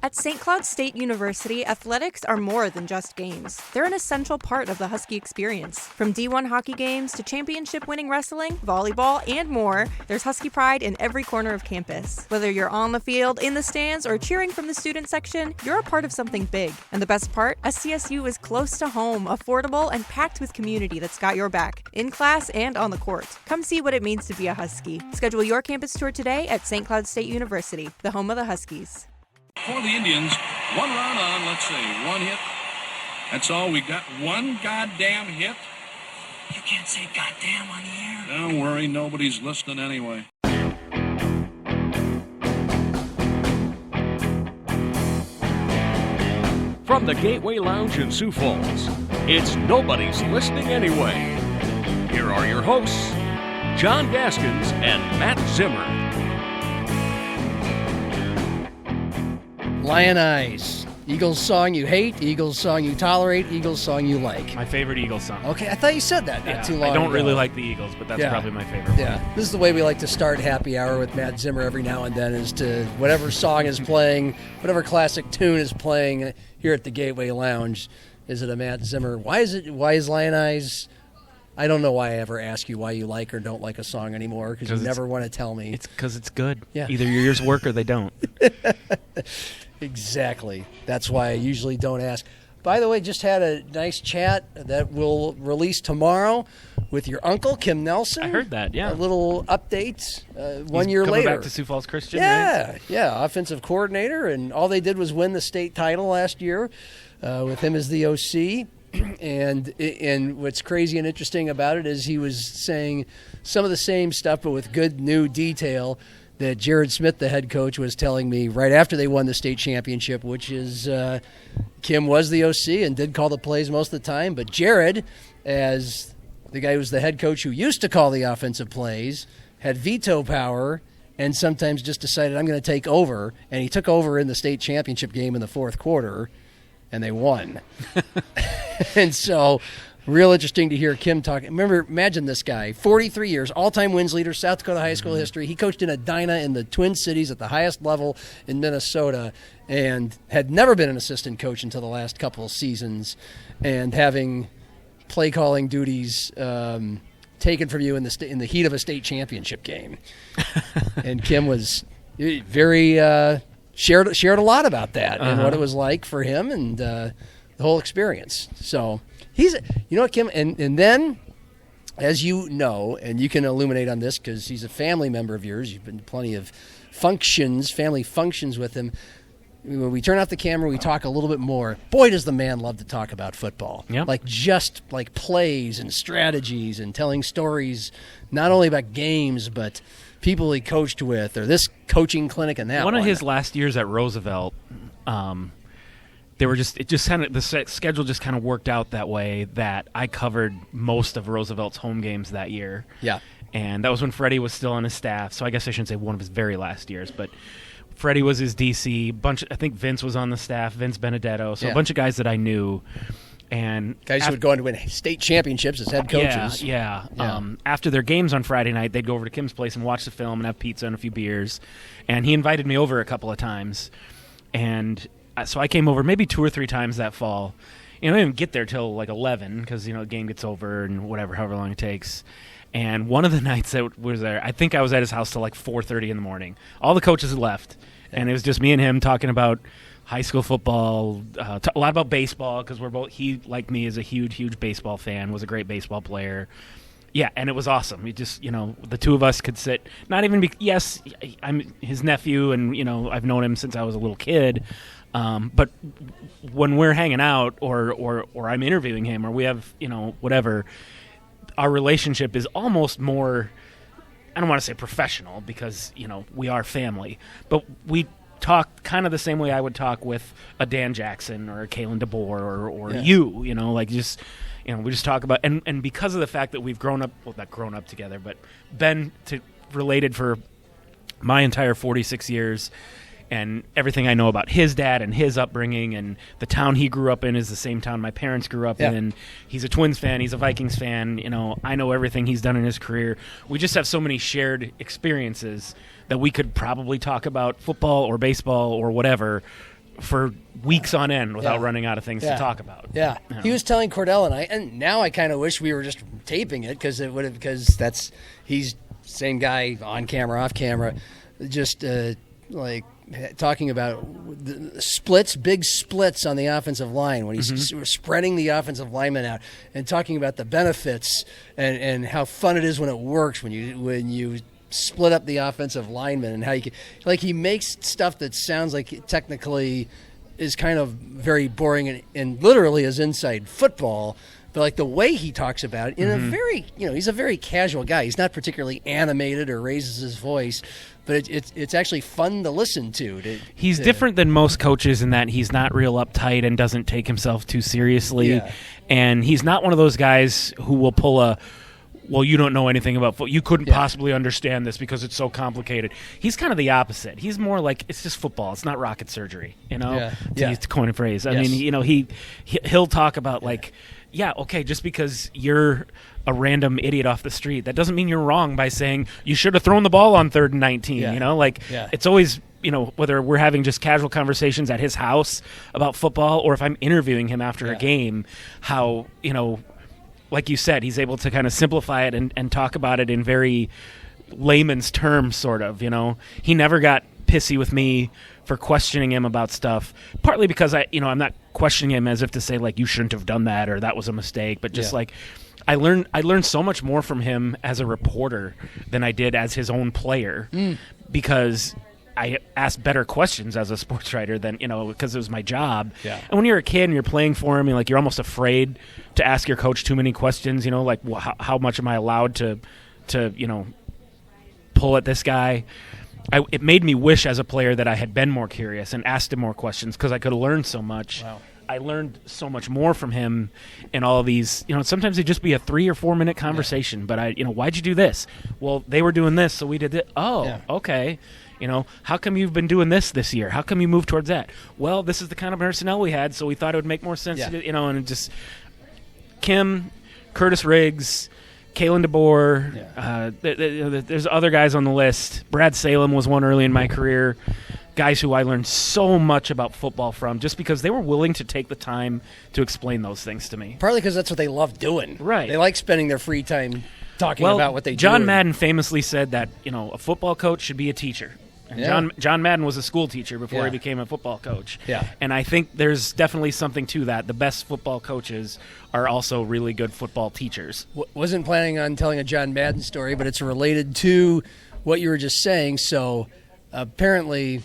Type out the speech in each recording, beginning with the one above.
At St. Cloud State University, athletics are more than just games. They're an essential part of the Husky experience. From D1 hockey games to championship-winning wrestling, volleyball, and more, there's Husky pride in every corner of campus. Whether you're on the field, in the stands, or cheering from the student section, you're a part of something big. And the best part? SCSU is close to home, affordable, and packed with community that's got your back, in class and on the court. Come see what it means to be a Husky. Schedule your campus tour today at St. Cloud State University, the home of the Huskies. For the Indians, one run on, let's see, one hit. That's all. We got one goddamn hit. You can't say goddamn on the air. Don't worry, nobody's listening anyway. From the Gateway Lounge in Sioux Falls, it's Nobody's Listening Anyway. Here are your hosts, John Gaskins and Matt Zimmer. Lion Eyes. Eagles song you hate, Eagles song you tolerate, Eagles song you like. My favorite Eagles song. Okay, I thought you said that not too long ago. I don't really like the Eagles, but that's probably my favorite one. This is the way we like to start Happy Hour with Matt Zimmer every now and then, is to whatever song is playing, whatever classic tune is playing here at the Gateway Lounge. Is it a Matt Zimmer? Why is Lion Eyes? I don't know why I ever ask you why you like or don't like a song anymore, because you never want to tell me. It's because it's good. Yeah. Either your ears work or they don't. Exactly. That's why I usually don't ask. By the way, just had a nice chat that we'll release tomorrow with your uncle, Kim Nelson. I heard that, yeah. A little update 1 year coming later. Back to Sioux Falls Christian, yeah, right? Yeah, offensive coordinator, and all they did was win the state title last year with him as the OC. And what's crazy and interesting about it is he was saying some of the same stuff, but with good new detail, that Jared Smith, the head coach, was telling me right after they won the state championship, which is Kim was the OC and did call the plays most of the time, but Jared, as the guy who was the head coach who used to call the offensive plays, had veto power and sometimes just decided, I'm going to take over, and he took over in the state championship game in the fourth quarter, and they won. And so, real interesting to hear Kim talk. Imagine this guy, 43 years, all-time wins leader, South Dakota high school history. He coached in Edina in the Twin Cities at the highest level in Minnesota and had never been an assistant coach until the last couple of seasons, and having play-calling duties taken from you in the heat of a state championship game. And Kim was very shared a lot about that and what it was like for him and the whole experience. So he's, Kim, and then, as you know, and you can illuminate on this because he's a family member of yours. You've been to plenty of family functions with him. When we turn off the camera, we talk a little bit more. Boy, does the man love to talk about football. Yep. Like plays and strategies and telling stories, not only about games, but people he coached with, or this coaching clinic and that one. One of his last years at Roosevelt, the schedule just kind of worked out that way that I covered most of Roosevelt's home games that year. Yeah. And that was when Freddie was still on his staff, so I guess I shouldn't say one of his very last years, but Freddie was his DC. I think Vince was on the staff, Vince Benedetto, so a bunch of guys that I knew. And guys who would go on to win state championships as head coaches. Yeah. After their games on Friday night, they'd go over to Kim's place and watch the film and have pizza and a few beers. And he invited me over a couple of times. And so I came over maybe 2 or 3 times that fall. I didn't even get there till like 11 because, the game gets over and however long it takes. And one of the nights that was there, I think I was at his house till like 4:30 in the morning. All the coaches had left. And it was just me and him talking about high school football, a lot about baseball because we're both. He, like me, is a huge baseball fan. Was a great baseball player. Yeah, and it was awesome. It just the two of us could sit. Not even yes, I'm his nephew, and I've known him since I was a little kid. But when we're hanging out, or I'm interviewing him, or we have whatever, our relationship is almost more. I don't want to say professional because we are family, but we talk kind of the same way I would talk with a Dan Jackson or a Kalen DeBoer or you, we just talk about, and because of the fact that we've not grown up together, but been related for my entire 46 years, and everything I know about his dad and his upbringing and the town he grew up in is the same town my parents grew up in. He's a Twins fan. He's a Vikings fan. I know everything he's done in his career. We just have so many shared experiences that we could probably talk about football or baseball or whatever for weeks on end without Yeah. running out of things to talk about. Yeah. You know? He was telling Cordell and now I kind of wish we were just taping it because he's same guy on camera, off camera, just like talking about the big splits on the offensive line when he's spreading the offensive linemen out and talking about the benefits and how fun it is when it works when you split up the offensive linemen and how you can, like, he makes stuff that sounds like technically is kind of very boring and literally is inside football. But like the way he talks about it in a very, he's a very casual guy. He's not particularly animated or raises his voice, but it's actually fun to listen to. He's different than most coaches in that he's not real uptight and doesn't take himself too seriously. Yeah. And he's not one of those guys who will pull well, you don't know anything about football. You couldn't possibly understand this because it's so complicated. He's kind of the opposite. He's more like, it's just football. It's not rocket surgery, to coin a phrase. I mean, he'll talk about just because you're a random idiot off the street, that doesn't mean you're wrong by saying you should have thrown the ball on 3rd and 19. It's always, whether we're having just casual conversations at his house about football or if I'm interviewing him after a game, how, like you said, he's able to kind of simplify it and talk about it in very layman's terms, sort of, He never got pissy with me for questioning him about stuff, partly because I'm not questioning him as if to say, like, you shouldn't have done that or that was a mistake, but just like I learned so much more from him as a reporter than I did as his own player because I asked better questions as a sports writer than, because it was my job. Yeah. And when you're a kid and you're playing for him, you're almost afraid to ask your coach too many questions, how much am I allowed to pull at this guy? It made me wish as a player that I had been more curious and asked him more questions because I could have learned so much. Wow. I learned so much more from him in all of these. Sometimes it'd just be a 3 or 4 minute conversation, but why'd you do this? Well, they were doing this, so we did it. Oh, okay. How come you've been doing this year? How come you moved towards that? Well, this is the kind of personnel we had, so we thought it would make more sense to do, and it just Kim, Curtis Riggs, Kalen DeBoer, there's other guys on the list. Brad Salem was one early in my career. Guys who I learned so much about football from just because they were willing to take the time to explain those things to me. Partly because that's what they love doing. Right. They like spending their free time talking about what they do. John Madden famously said that, a football coach should be a teacher. And John Madden was a school teacher before he became a football coach. Yeah. And I think there's definitely something to that. The best football coaches are also really good football teachers. Wasn't planning on telling a John Madden story, but it's related to what you were just saying. So apparently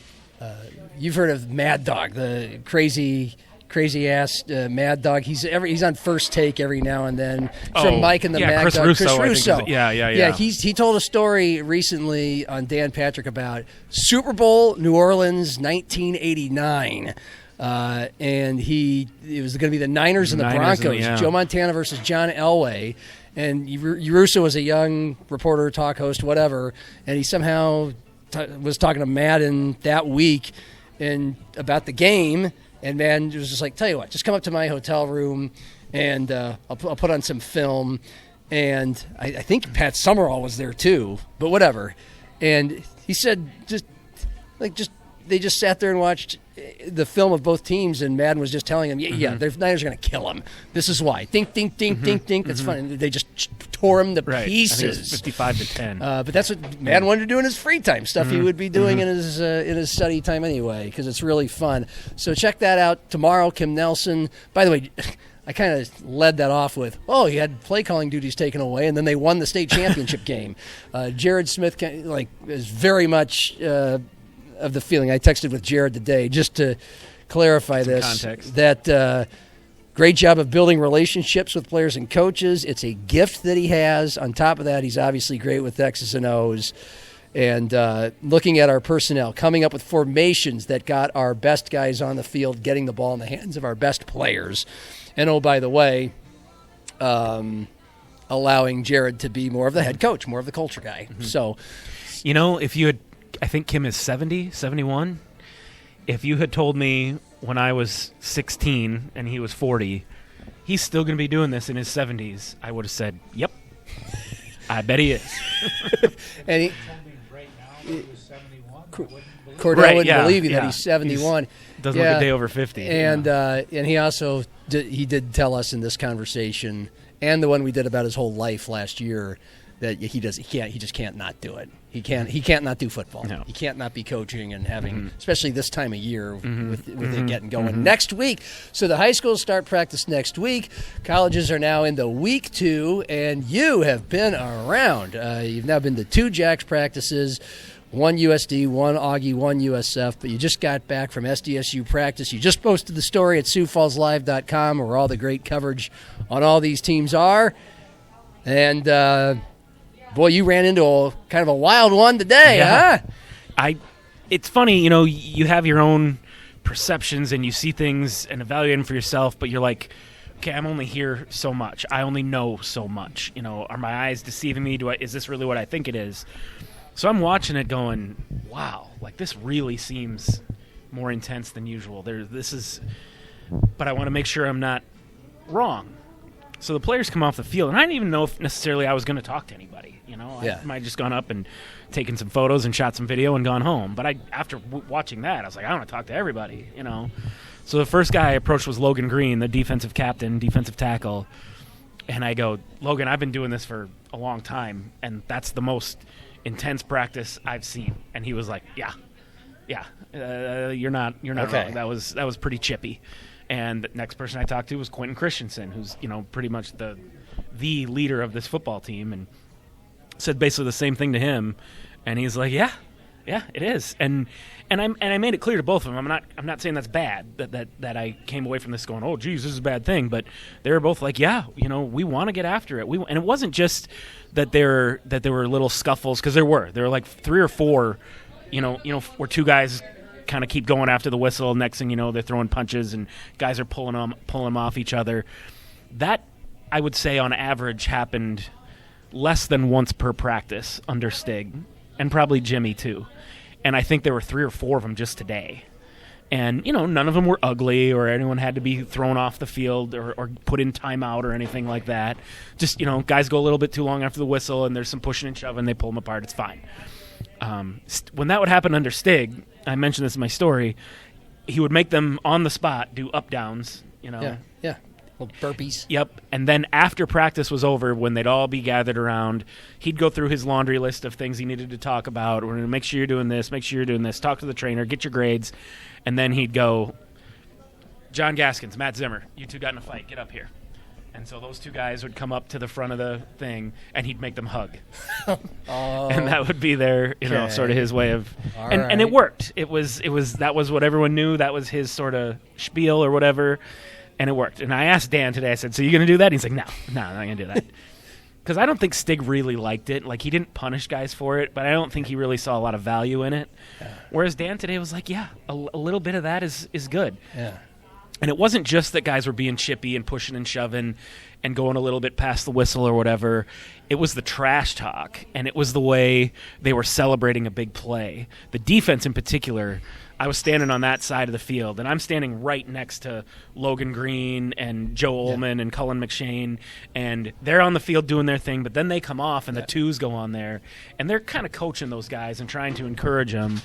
you've heard of Mad Dog, the crazy ass Mad Dog. He's on First Take every now and then. From Mike and the Mad Chris Dog. Russo, Chris Russo. Yeah. He told a story recently on Dan Patrick about Super Bowl New Orleans 1989. And it was going to be the Niners and the Broncos. Joe Montana versus John Elway. And Russo was a young reporter, talk host, whatever. And he somehow was talking to Madden that week and about the game. And Madden was just like, tell you what, just come up to my hotel room and I'll put on some film. And I think Pat Summerall was there too, but whatever. And he said they just sat there and watched the film of both teams, and Madden was just telling him, the Niners are going to kill him. This is why. Think. That's funny. They just tore him to pieces. 55-10. But that's what Madden wanted to do in his free time, stuff he would be doing in his study time anyway, because it's really fun. So check that out tomorrow. Kim Nelson. By the way, I kind of led that off with, he had play calling duties taken away, and then they won the state championship game. Jared Smith is very much of the feeling. I texted with Jared today just to clarify some this. Context. That great job of building relationships with players and coaches. It's a gift that he has. On top of that, he's obviously great with X's and O's. And looking at our personnel, coming up with formations that got our best guys on the field, getting the ball in the hands of our best players. And by the way, allowing Jared to be more of the head coach, more of the culture guy. So, if you had, I think Kim is 70, 71. If you had told me when I was 16 and he was 40, he's still going to be doing this in his 70s, I would have said, yep. I bet he is. And he told me right now he was 71, I wouldn't believe Cordell wouldn't believe you that he's 71. Doesn't look a day over 50. And he also did tell us in this conversation, and the one we did about his whole life last year, that he just can't not do it. He can't not do football. No. He can't not be coaching and having, especially this time of year with it getting going next week. So the high schools start practice next week. Colleges are now into week 2, and you have been around. You've now been to 2 Jacks practices, 1 USD, 1 Augie, 1 USF, but you just got back from SDSU practice. You just posted the story at SiouxFallsLive.com where all the great coverage on all these teams are. And boy, you ran into kind of a wild one today, huh? It's funny, you have your own perceptions and you see things and evaluate them for yourself, but you're like, okay, I'm only here so much. I only know so much. Are my eyes deceiving me? Is this really what I think it is? So I'm watching it going, wow, like this really seems more intense than usual. But I want to make sure I'm not wrong. So the players come off the field, and I didn't even know if necessarily I was going to talk to anybody. I might have just gone up and taken some photos and shot some video and gone home. But after watching that, I was like, I want to talk to everybody, So the first guy I approached was Logan Green, the defensive captain, defensive tackle. And I go, Logan, I've been doing this for a long time, and that's the most intense practice I've seen. And he was like, yeah, you're not okay. Wrong. That was pretty chippy. And the next person I talked to was Quentin Christensen, who's pretty much the leader of this football team, and said basically the same thing to him. And he's like, yeah, it is. And I made it clear to both of them. I'm not saying that's bad that I came away from this going, oh geez, this is a bad thing. But they were both like, yeah, we want to get after it. And it wasn't just that there were little scuffles, because there were like 3 or 4, where 2 guys kind of keep going after the whistle. Next thing you know, they're throwing punches and guys are pulling them off each other. That, I would say, on average happened less than once per practice under Stig, and probably Jimmy too. And I think there were 3 or 4 of them just today. And, none of them were ugly or anyone had to be thrown off the field or put in timeout or anything like that. Just, guys go a little bit too long after the whistle and there's some pushing and shoving, they pull them apart, it's fine. When that would happen under Stig, I mentioned this in my story, he would make them on the spot do up-downs, Yeah. Little burpees. Yep. And then after practice was over, when they'd all be gathered around, he'd go through his laundry list of things he needed to talk about. We're going to make sure you're doing this, talk to the trainer, get your grades. And then he'd go, John Gaskins, Matt Zimmer, you 2 got in a fight, get up here. And so those 2 guys would come up to the front of the thing, and he'd make them hug. And that would be their, sort of his way of, and it worked. That was what everyone knew. That was his sort of spiel or whatever. And it worked. And I asked Dan today, I said, so you going to do that? And he's like, no, I'm not going to do that. Because I don't think Stig really liked it. Like, he didn't punish guys for it, but I don't think he really saw a lot of value in it. Yeah. Whereas Dan today was like, yeah, a little bit of that is good. Yeah. And it wasn't just that guys were being chippy and pushing and shoving and going a little bit past the whistle or whatever. It was the trash talk, and it was the way they were celebrating a big play. The defense in particular, I was standing on that side of the field, and I'm standing right next to Logan Green and Joe Ullman and Cullen McShane, and they're on the field doing their thing, but then they come off and the 2s go on there, and they're kind of coaching those guys and trying to encourage them.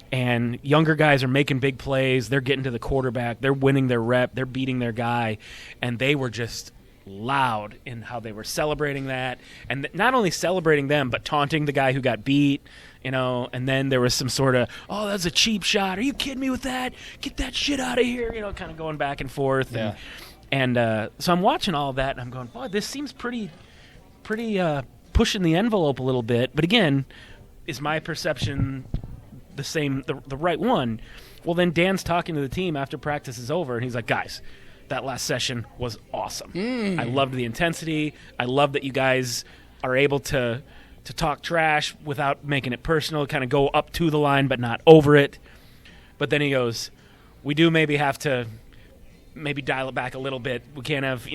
And younger guys are making big plays. They're getting to the quarterback. They're winning their rep. They're beating their guy. And they were just loud in how they were celebrating that. And not only celebrating them, but taunting the guy who got beat, And then there was some sort of, oh, that's a cheap shot. Are you kidding me with that? Get that shit out of here. Kind of going back and forth. Yeah. And so I'm watching all of that, and I'm going, boy, this seems pretty pushing the envelope a little bit. But again, is my perception the same, the right one? Well, then Dan's talking to the team after practice is over, and he's like, guys, that last session was awesome. I loved the intensity. I love that you guys are able to talk trash without making it personal, kind of go up to the line but not over it. But then he goes, we do maybe have to dial it back a little bit. We can't have,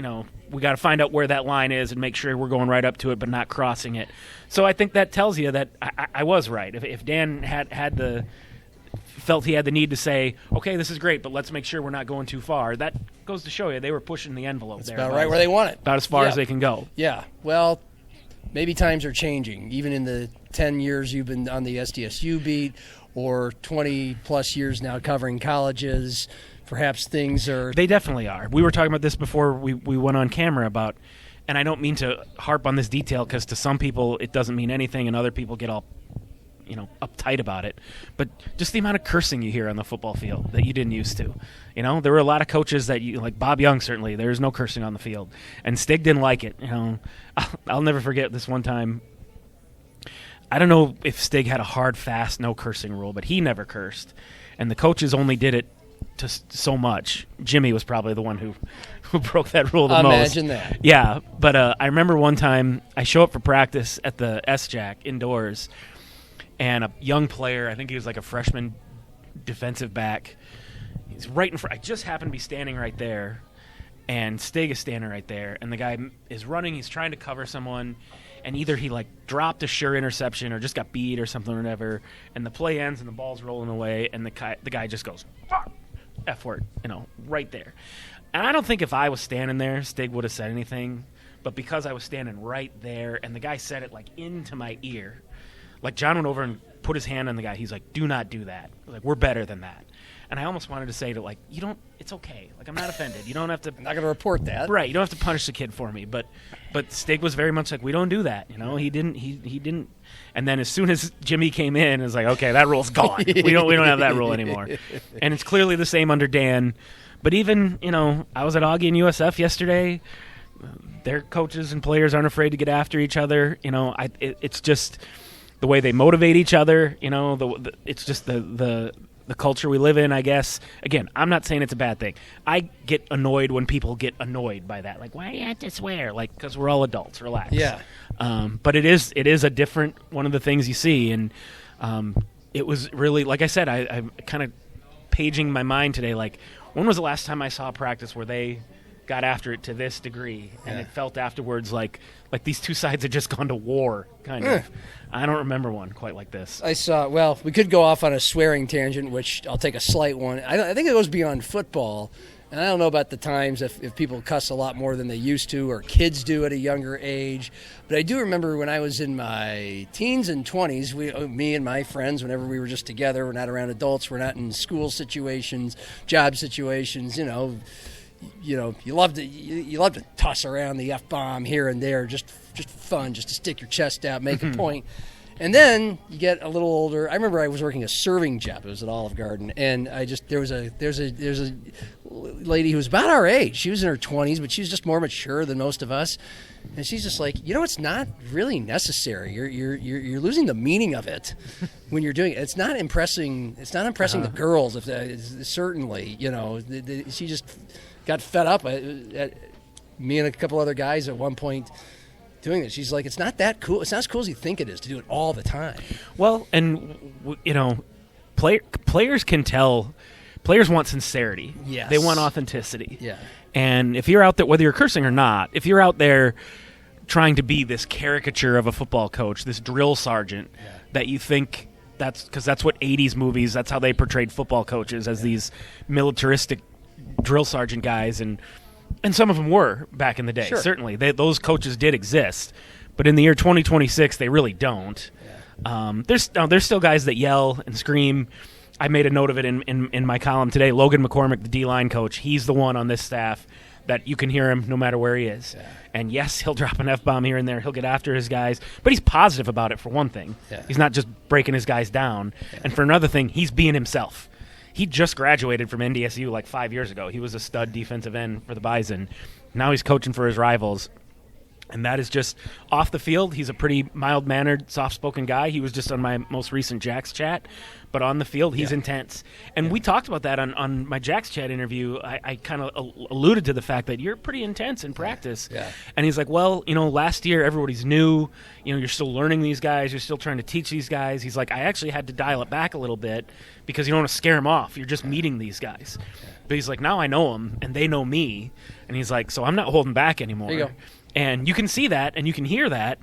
we got to find out where that line is and make sure we're going right up to it but not crossing it. So I think that tells you that I was right. If Dan felt he had the need to say, okay, this is great, but let's make sure we're not going too far, that goes to show you they were pushing the envelope. It's there. about right where they want it. About as far as they can go. Yeah. Well, maybe times are changing. Even in the 10 years you've been on the SDSU beat, or 20 plus years now covering colleges, perhaps things are... They definitely are. We were talking about this before we went on camera about, and I don't mean to harp on this detail because to some people it doesn't mean anything and other people get all uptight about it, but just the amount of cursing you hear on the football field that you didn't used to. There were a lot of coaches that like Bob Young, certainly there's no cursing on the field, and Stig didn't like it. I'll never forget this one time. I don't know if Stig had a hard, fast, no cursing rule, but he never cursed, and the coaches only did it to so much. Jimmy was probably the one who broke that rule the most. Imagine that. Yeah, but I remember one time I show up for practice at the S-Jack indoors, and a young player, I think he was like a freshman defensive back, he's right in front. I just happened to be standing right there, and Stig is standing right there, and the guy is running, he's trying to cover someone, and either he like dropped a sure interception or just got beat or something or whatever, and the play ends and the ball's rolling away, and the guy just goes, fuck, F word, right there. And I don't think if I was standing there, Stig would have said anything, but because I was standing right there, and the guy said it like into my ear, like John went over and put his hand on the guy. He's like, do not do that. Like, we're better than that. And I almost wanted to say to like, it's okay. Like, I'm not offended. You don't have to. I'm not going to report that. Right. You don't have to punish the kid for me. But Stig was very much like, we don't do that. He didn't. And then as soon as Jimmy came in, it was like, okay, that rule's gone. we don't have that rule anymore. And it's clearly the same under Dan. But even, I was at Augie and USF yesterday. Their coaches and players aren't afraid to get after each other. It's just the way they motivate each other, it's just the culture we live in, I guess. Again, I'm not saying it's a bad thing. I get annoyed when people get annoyed by that. Like, why do you have to swear? Like, because we're all adults. Relax. Yeah. But it is a different one of the things you see, and it was really, like I said, I'm kind of paging my mind today. Like, when was the last time I saw a practice where they got after it to this degree, and it felt afterwards like these two sides had just gone to war, kind of. I don't remember one quite like this. We could go off on a swearing tangent, which I'll take a slight one. I think it goes beyond football, and I don't know about the times if people cuss a lot more than they used to, or kids do at a younger age, but I do remember when I was in my teens and 20s, me and my friends, whenever we were just together, we're not around adults, we're not in school situations, job situations, you love to toss around the F-bomb here and there, just fun, just to stick your chest out, make a point. And then you get a little older. I remember I was working a serving job. It was at Olive Garden, and there's a lady who was about our age. She was in her 20s, but she was just more mature than most of us. And she's just like, it's not really necessary. You're losing the meaning of it when you're doing it. It's not impressing. It's not impressing the girls. Certainly, she just got fed up at me and a couple other guys at one point doing this. She's like, it's not that cool. It's not as cool as you think it is to do it all the time. Well, and players can tell. Players want sincerity. Yes. They want authenticity. Yeah. And if you're out there, whether you're cursing or not, if you're out there trying to be this caricature of a football coach, this drill sergeant, that you think that's what 80s movies, that's how they portrayed football coaches, as these militaristic drill sergeant guys, and some of them were back in the day. Sure. Certainly, those coaches did exist, but in the year 2026, they really don't. There's still guys that yell and scream. I made a note of it in my column today. Logan McCormick, the D-line coach, he's the one on this staff that you can hear him no matter where he is. Yeah. And yes, he'll drop an F-bomb here and there. He'll get after his guys. But he's positive about it, for one thing. Yeah. He's not just breaking his guys down. Yeah. And for another thing, he's being himself. He just graduated from NDSU like 5 years ago. He was a stud defensive end for the Bison. Now he's coaching for his rivals. And that is just off the field. He's a pretty mild-mannered, soft-spoken guy. He was just on my most recent Jax chat. But on the field, he's intense. And we talked about that on my Jax chat interview. I kind of alluded to the fact that you're pretty intense in practice. Yeah. And he's like, well, last year everybody's new. You're still learning these guys. You're still trying to teach these guys. He's like, I actually had to dial it back a little bit because you don't want to scare them off. You're just meeting these guys. But he's like, now I know them, and they know me. And he's like, so I'm not holding back anymore. There you go. And you can see that, and you can hear that.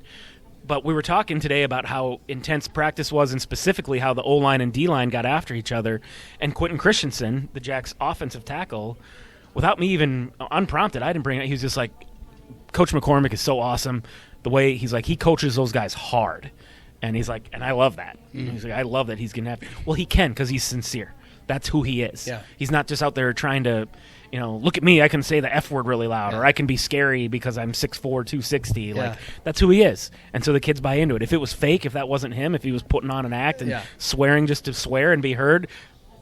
But we were talking today about how intense practice was, and specifically how the O-line and D-line got after each other. And Quentin Christensen, the Jack's offensive tackle, without me even unprompted, I didn't bring it. He was just like, Coach McCormick is so awesome. The way he's like, he coaches those guys hard. And he's like, and I love that. He's like, I love that he's going to have. Well, he can because he's sincere. That's who he is. Yeah. He's not just out there trying to, look at me, I can say the F word really loud, or I can be scary because I'm 6'4", 260. Yeah. Like, that's who he is. And so the kids buy into it. If it was fake, if that wasn't him, if he was putting on an act and swearing just to swear and be heard,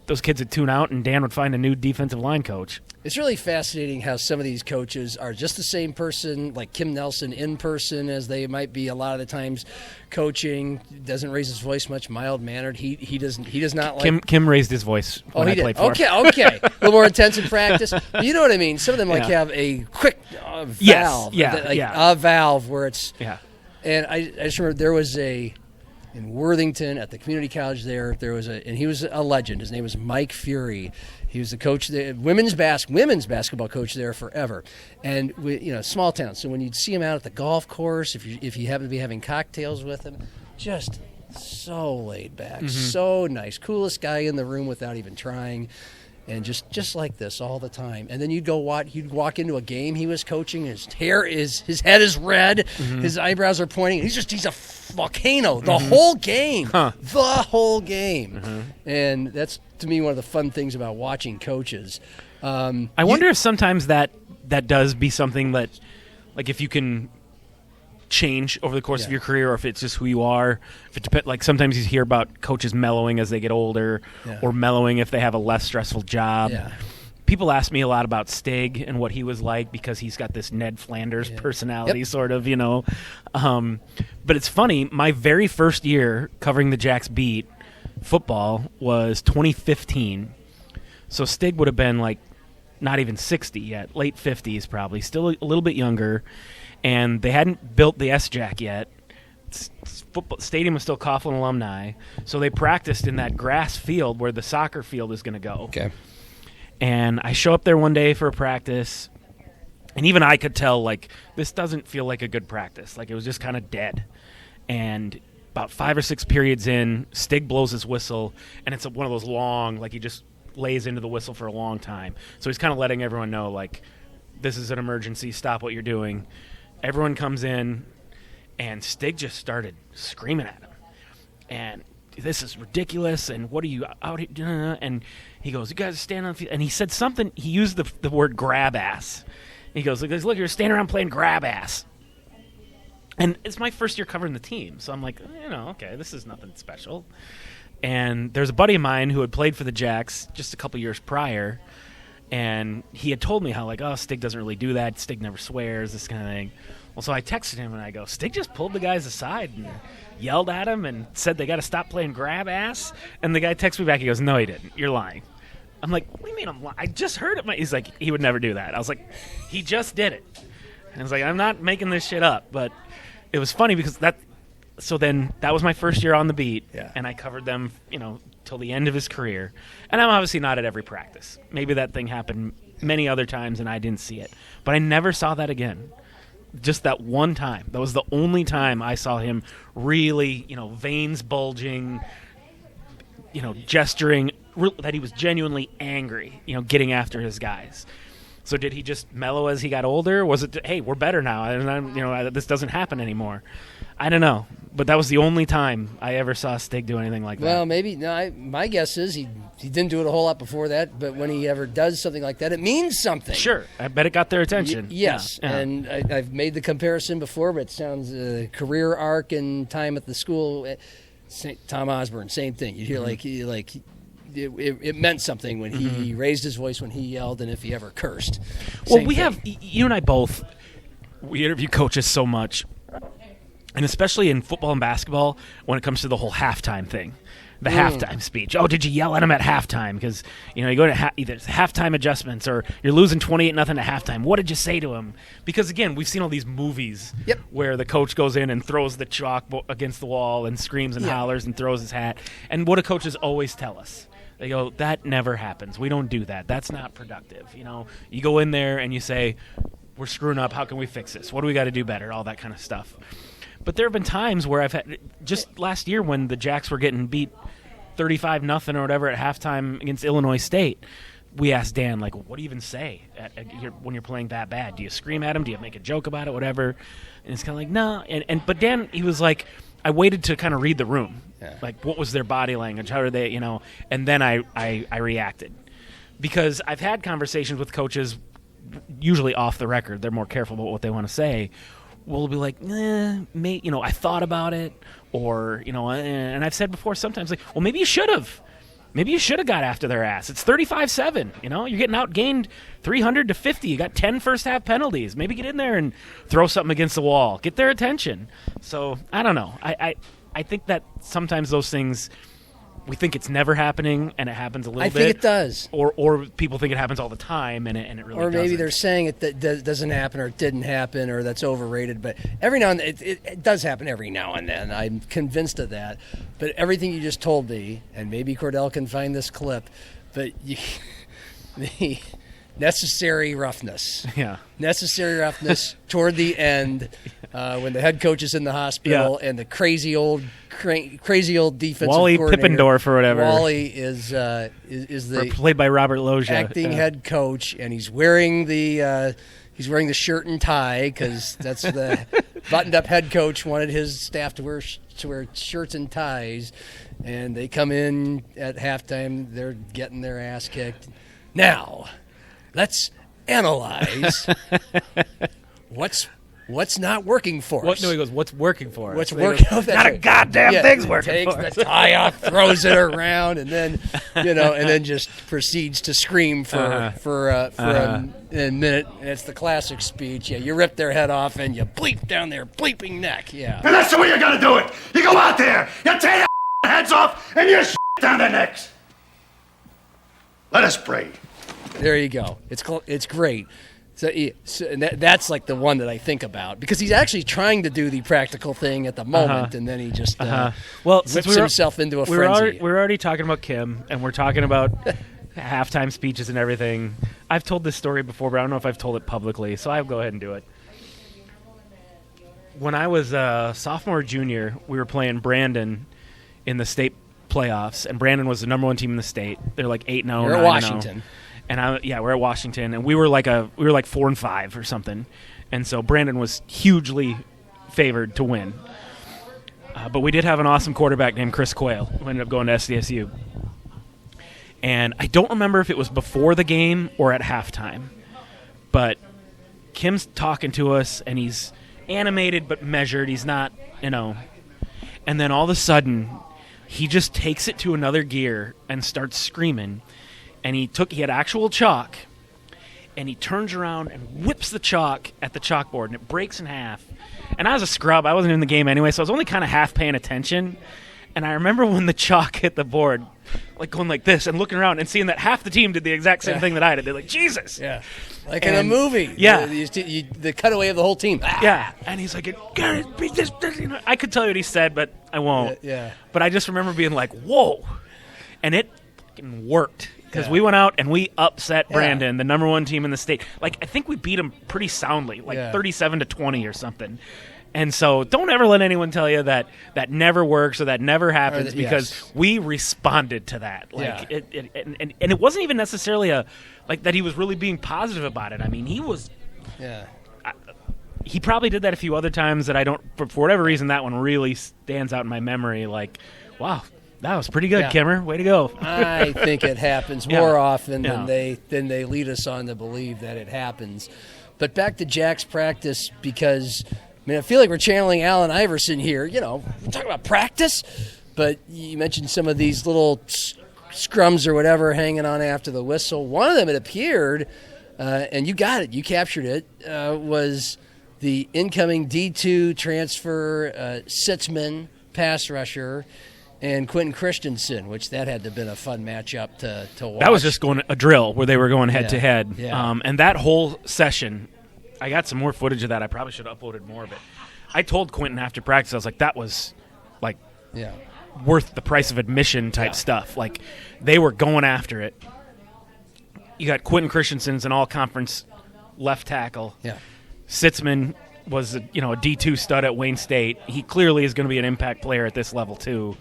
those kids would tune out and Dan would find a new defensive line coach. It's really fascinating how some of these coaches are just the same person, like Kim Nelson in person, as they might be a lot of the times coaching. Doesn't raise his voice much, mild-mannered. He does not like... Kim raised his voice when I played for him. Okay. A little more intense in practice. But you know what I mean? Some of them have a quick valve. A valve where it's... Yeah. And I just remember there was in Worthington at the community college and he was a legend. His name was Mike Fury. He was the coach, the women's basketball coach there forever. And small town. So when you'd see him out at the golf course, if you happen to be having cocktails with him, just so laid back, so nice, coolest guy in the room without even trying. And just like this all the time. And then you'd walk into a game he was coaching. His head is red. His eyebrows are pointing. He's a volcano the whole game. The whole game. And that's, to me, one of the fun things about watching coaches. I wonder if sometimes that does be something that, like, if you can change over the course of your career, or if it's just who you are. If it depends, like sometimes you hear about coaches mellowing as they get older, or mellowing if they have a less stressful job. Yeah. People ask me a lot about Stig and what he was like because he's got this Ned Flanders personality, sort of, But it's funny. My very first year covering the Jacks beat football was 2015. So Stig would have been like not even 60 yet, late 50s probably, still a little bit younger. And they hadn't built the S-Jack yet. Football stadium was still Coughlin alumni, so they practiced in that grass field where the soccer field is going to go. Okay. And I show up there one day for a practice, and even I could tell, like, this doesn't feel like a good practice. Like, it was just kind of dead. And about 5 or 6 periods in, Stig blows his whistle, and it's one of those long, like, he just lays into the whistle for a long time. So he's kind of letting everyone know, like, this is an emergency, stop what you're doing. Everyone comes in, and Stig just started screaming at him. And this is ridiculous, and what are you out here? And he goes, you guys stand on the field. And he said something, he used the word grab ass. He goes, look, you're standing around playing grab ass. And it's my first year covering the team, so I'm like, okay, this is nothing special. And there's a buddy of mine who had played for the Jacks just a couple years prior, and he had told me how, like, Stig doesn't really do that. Stig never swears, this kind of thing. Well, so I texted him, and I go, Stig just pulled the guys aside and yelled at him and said they got to stop playing grab ass. And the guy texts me back. He goes, no, he didn't. You're lying. I'm like, what do you mean I'm lying? I just heard it. He's like, he would never do that. I was like, he just did it. And I was like, I'm not making this shit up. But it was funny because so then that was my first year on the beat, and I covered them, till the end of his career. And I'm obviously not at every practice. Maybe that thing happened many other times and I didn't see it. But I never saw that again. Just that one time. That was the only time I saw him really, veins bulging, gesturing, that he was genuinely angry, getting after his guys. So did he just mellow as he got older? Was it, hey, we're better now, and this doesn't happen anymore? I don't know, but that was the only time I ever saw Stig do anything like that. Well, maybe. No, my guess is he didn't do it a whole lot before that, but when he ever does something like that, it means something. Sure. I bet it got their attention. Yes, Yeah. And I've made the comparison before, but it sounds career arc and time at the school. Tom Osborne, same thing. You hear it meant something when he raised his voice, when he yelled, and if he ever cursed. Well, you and I both, we interview coaches so much. And especially in football and basketball, when it comes to the whole halftime thing, the halftime speech. Oh, did you yell at him at halftime? Because, you go to either halftime adjustments or you're losing 28-0 at halftime. What did you say to him? Because, again, we've seen all these movies where the coach goes in and throws the chalk against the wall and screams and hollers and throws his hat. And what do coaches always tell us? They go, that never happens. We don't do that. That's not productive. You go in there and you say, we're screwing up. How can we fix this? What do we got to do better? All that kind of stuff. But there have been times where I've had, just last year when the Jacks were getting beat 35-0 or whatever at halftime against Illinois State, we asked Dan, like, what do you even say when you're playing that bad? Do you scream at him? Do you make a joke about it? Whatever. And it's kind of like, no. But Dan, he was like, I waited to kind of read the room. Yeah. Like, what was their body language? How did they, and then I reacted. Because I've had conversations with coaches, usually off the record. They're more careful about what they want to say. We'll be like, I thought about it. Or, and I've said before sometimes, like, well, maybe you should have. Maybe you should have got after their ass. It's 35-7. You're getting outgained 300-50. You got 10 first-half penalties. Maybe get in there and throw something against the wall. Get their attention. So, I don't know. I think that sometimes those things, we think it's never happening, and it happens a little bit. I think it does. Or people think it happens all the time, and it really doesn't. Or maybe they're saying it doesn't happen, or it didn't happen, or that's overrated. But every now and then, it does happen every now and then. I'm convinced of that. But everything you just told me, and maybe Cordell can find this clip, but the necessary roughness. Yeah. Necessary roughness toward the end when the head coach is in the hospital and the crazy old defensive Wally coordinator. Pippendorf or whatever. Wally is the played by Robert Loggia. acting head coach, and he's wearing the shirt and tie because that's the buttoned-up head coach wanted his staff to wear shirts and ties, and they come in at halftime. They're getting their ass kicked. Now, let's analyze what's not working for us. No, he goes, what's working for us? What's working? Not a goddamn thing's working for us. Takes the tie off, throws it around, and then and then just proceeds to scream for a minute. And it's the classic speech. Yeah, you rip their head off and you bleep down their bleeping neck. Yeah, And that's the way you're gonna do it. You go out there, you tear their heads off, and you down their necks. Let us pray. there you go. It's great. So and that's like the one that I think about because he's actually trying to do the practical thing at the moment, and then he just whips himself into a frenzy. We're already talking about Kim, and we're talking about halftime speeches and everything. I've told this story before, but I don't know if I've told it publicly, so I'll go ahead and do it. When I was a sophomore or junior, we were playing Brandon in the state playoffs, and Brandon was the number one team in the state. They're like 8-0. You're at Washington. And we're at Washington, and we were like 4-5 or something, and so Brandon was hugely favored to win. But we did have an awesome quarterback named Chris Quayle, who ended up going to SDSU. And I don't remember if it was before the game or at halftime, but Kim's talking to us, and he's animated but measured. He's not, and then all of a sudden, he just takes it to another gear and starts screaming. And he had actual chalk, and he turns around and whips the chalk at the chalkboard, and it breaks in half. And I was a scrub. I wasn't in the game anyway, so I was only kind of half paying attention. And I remember when the chalk hit the board, like going like this and looking around and seeing that half the team did the exact same thing that I did. They're like, Jesus. Yeah. Like in a movie. Yeah. The cutaway of the whole team. Ah. Yeah. And he's like, I could tell you what he said, but I won't. Yeah. But I just remember being like, whoa. And it fucking worked. Because we went out and we upset Brandon, the number one team in the state. Like, I think we beat him pretty soundly, 37-20 or something. And so don't ever let anyone tell you that never works or that never happens because we responded to that. Like and it wasn't even necessarily that he was really being positive about it. I mean, he was he probably did that a few other times that I don't for whatever reason that one really stands out in my memory like, wow, that was pretty good, Kimmer. Way to go. I think it happens more often than they lead us on to believe that it happens. But back to Jack's practice because I feel like we're channeling Allen Iverson here. We're talking about practice, but you mentioned some of these little scrums or whatever hanging on after the whistle. One of them, it appeared, and you got it, you captured it, was the incoming D2 transfer Sitzman pass rusher and Quentin Christensen, which that had to have been a fun matchup to watch. That was just going a drill where they were going head-to-head. Yeah. And that whole session, I got some more footage of that. I probably should have uploaded more, but I told Quentin after practice, I was like, that was, worth the price of admission type stuff. Like, they were going after it. You got Quentin Christensen's an all-conference left tackle. Yeah. Sitzman was a D2 stud at Wayne State. He clearly is going to be an impact player at this level too.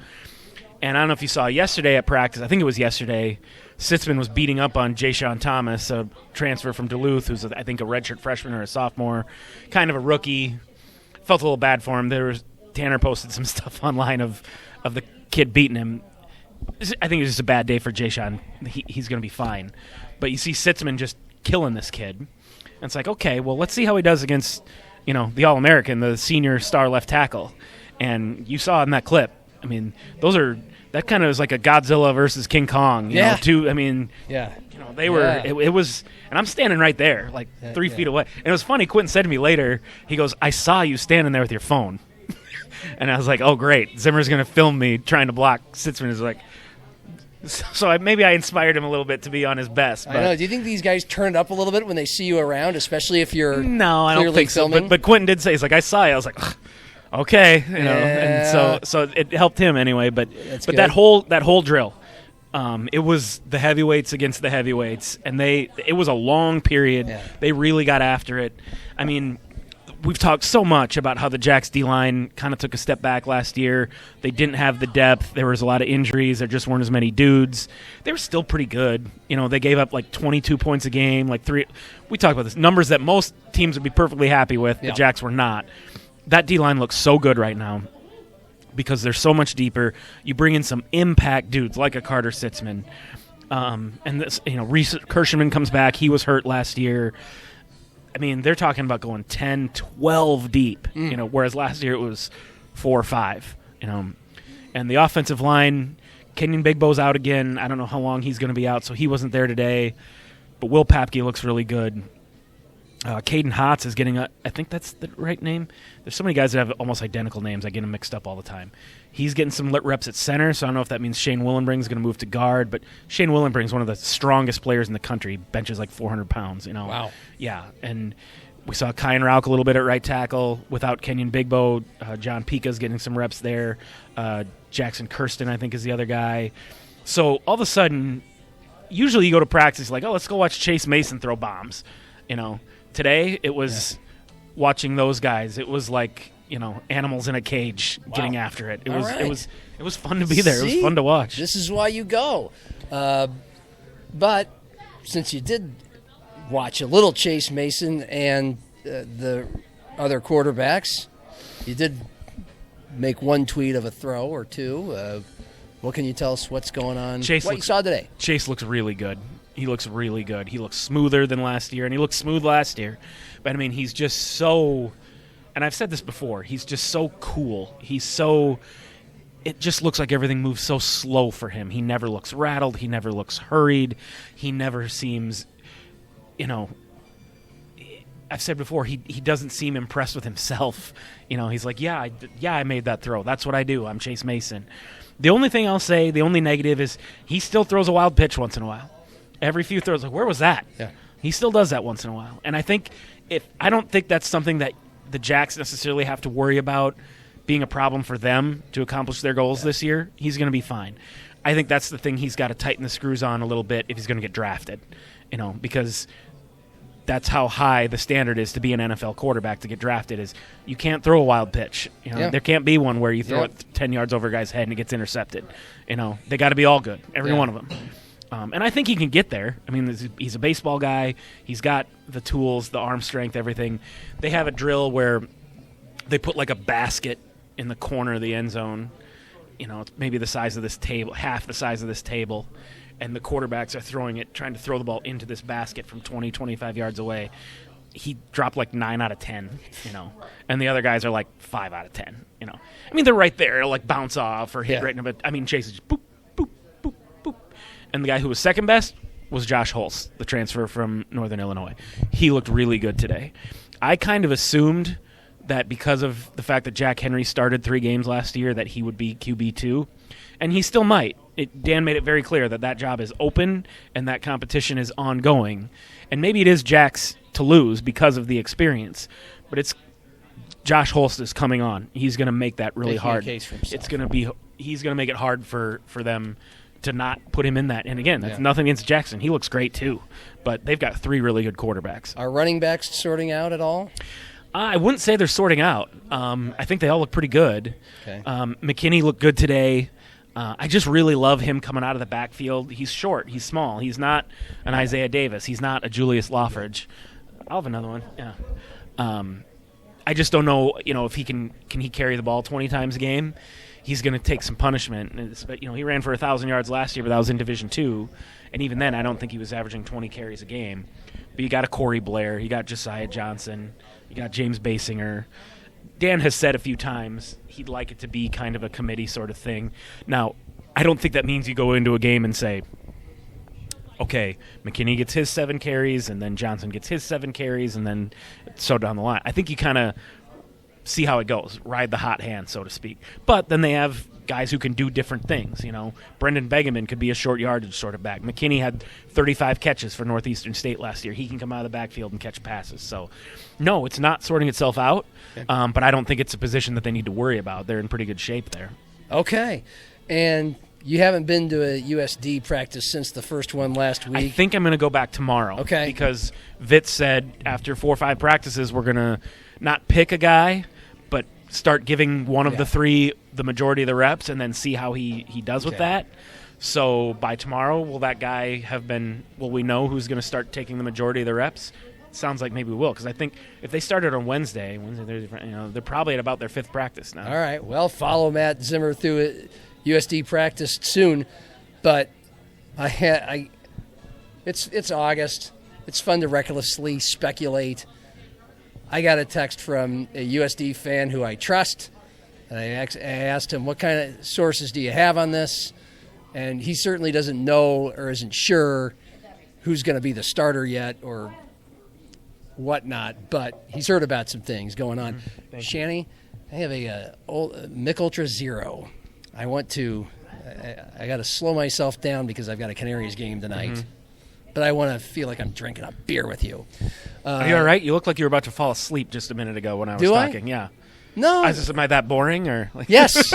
And I don't know if you saw yesterday at practice, I think it was yesterday, Sitzman was beating up on Ja'Shawn Thomas, a transfer from Duluth, who's, I think, a redshirt freshman or a sophomore, kind of a rookie. Felt a little bad for him. There was Tanner posted some stuff online of the kid beating him. I think it was just a bad day for Jay-Sean. He's going to be fine. But you see Sitzman just killing this kid. And it's like, okay, well, let's see how he does against, the All-American, the senior star left tackle. And you saw in that clip, I mean, that kind of is like a Godzilla versus King Kong. You know, they were, it was, and I'm standing right there, like 3 feet away. And it was funny, Quentin said to me later, he goes, I saw you standing there with your phone. And I was like, oh, great. Zimmer's going to film me trying to block. Sitzman is like, so maybe I inspired him a little bit to be on his best. But I know. Do you think these guys turn up a little bit when they see you around, especially if you're No, I don't think filming? so. But Quentin did say, he's like, I saw you. I was like, ugh, okay. And so it helped him anyway. But that whole drill, it was the heavyweights against the heavyweights. And it was a long period. Yeah. They really got after it. I mean, we've talked so much about how the Jacks D-line kind of took a step back last year. They didn't have the depth. There was a lot of injuries. There just weren't as many dudes. They were still pretty good. They gave up like 22 points a game, like 3. We talked about this. Numbers that most teams would be perfectly happy with. The Jacks were not. That D-line looks so good right now because they're so much deeper. You bring in some impact dudes like a Carter Sitzman. And this, Reese Kirschman comes back. He was hurt last year. I mean, they're talking about going 10, 12 deep, whereas last year it was 4 or 5, And the offensive line, Kenyon Bigbo's out again. I don't know how long he's going to be out, so he wasn't there today. But Will Papke looks really good. Caden Hotz is getting I think that's the right name. There's so many guys that have almost identical names. I get them mixed up all the time. He's getting some reps at center, so I don't know if that means Shane Willenbring's going to move to guard. But Shane Willenbring's one of the strongest players in the country. Benches like 400 pounds. Wow. Yeah, and we saw Kyan Rauk a little bit at right tackle. Without Kenyon Bigbo, John Pika's getting some reps there. Jackson Kirsten, I think, is the other guy. So all of a sudden, usually you go to practice like, oh, let's go watch Chase Mason throw bombs. Today it was watching those guys. It was like animals in a cage getting after it. It was fun to be there. See? It was fun to watch. This is why you go. But since you did watch a little Chase Mason and the other quarterbacks, you did make one tweet of a throw or two. What can you tell us what's going on? You saw today? Chase looks really good. He looks really good. He looks smoother than last year, and he looked smooth last year. But, I mean, he's just so – and I've said this before. He's just so cool. It just looks like everything moves so slow for him. He never looks rattled. He never looks hurried. He never seems I've said before, he doesn't seem impressed with himself. He's like, I made that throw. That's what I do. I'm Chase Mason. The only thing I'll say, the only negative is he still throws a wild pitch once in a while. Every few throws, like, where was that? Yeah. He still does that once in a while. And I don't think that's something that the Jacks necessarily have to worry about being a problem for them to accomplish their goals this year. He's going to be fine. I think that's the thing he's got to tighten the screws on a little bit if he's going to get drafted, because that's how high the standard is to be an NFL quarterback to get drafted is you can't throw a wild pitch. There can't be one where you throw it 10 yards over a guy's head and it gets intercepted. They got to be all good, every one of them. And I think he can get there. I mean, he's a baseball guy. He's got the tools, the arm strength, everything. They have a drill where they put like a basket in the corner of the end zone. It's maybe the size of this table, half the size of this table. And the quarterbacks are trying to throw the ball into this basket from 20, 25 yards away. He dropped like 9 out of 10, and the other guys are like 5 out of 10, I mean, they're right there. It'll like bounce off or hit right in, but I mean, Chase is just boop, boop, boop, boop. And the guy who was second best was Josh Holst, the transfer from Northern Illinois. He looked really good today. I kind of assumed that because of the fact that Jack Henry started 3 games last year that he would be QB2, and he still might. Dan made it very clear that job is open and that competition is ongoing. And maybe it is Jack's to lose because of the experience, but it's Josh Holst is coming on. He's going to make that really hard. He's going to make it hard for them to not put him in that. And again, that's nothing against Jackson. He looks great too, but they've got 3 really good quarterbacks. Are running backs sorting out at all? I wouldn't say they're sorting out. I think they all look pretty good. Okay. McKinney looked good today. I just really love him coming out of the backfield. He's short. He's small. He's not an Isaiah Davis. He's not a Julius Lawfridge. I'll have another one. Yeah. I just don't know, if he can he carry the ball 20 times a game. He's going to take some punishment. And he ran for 1,000 yards last year, but that was in Division II. And even then, I don't think he was averaging 20 carries a game. But you got a Corey Blair, you got Josiah Johnson, you got James Basinger. Dan has said a few times he'd like it to be kind of a committee sort of thing. Now, I don't think that means you go into a game and say, okay, McKinney gets his 7 carries, and then Johnson gets his 7 carries, and then so down the line. I think you kind of see how it goes, ride the hot hand, so to speak. But then they have guys who can do different things. Brendan Begeman could be a short yardage sort of back. McKinney had 35 catches for Northeastern State last year. He can come out of the backfield and catch passes. So, no, it's not sorting itself out, but I don't think it's a position that they need to worry about. They're in pretty good shape there. Okay. And you haven't been to a USD practice since the first one last week? I think I'm going to go back tomorrow. Okay. Because Vitz said after 4 or 5 practices, we're going to not pick a guy, but start giving one of the 3 the majority of the reps and then see how he does with that. So by tomorrow, will we know who's going to start taking the majority of the reps? Sounds like maybe we will, because I think if they started on Wednesday, they're probably at about their 5th practice now. All right. Well, follow Matt Zimmer through it. USD practiced soon, but it's August. It's fun to recklessly speculate. I got a text from a USD fan who I trust, and I asked him, what kind of sources do you have on this? And he certainly doesn't know or isn't sure who's going to be the starter yet or whatnot, but he's heard about some things going on. Shanny, I have a Mick Ultra Zero. I got to slow myself down because I've got a Canaries game tonight. But I want to feel like I'm drinking a beer with you. Are you all right? You look like you were about to fall asleep just a minute ago when I was talking. Yeah. No. Am I that boring? Or Yes.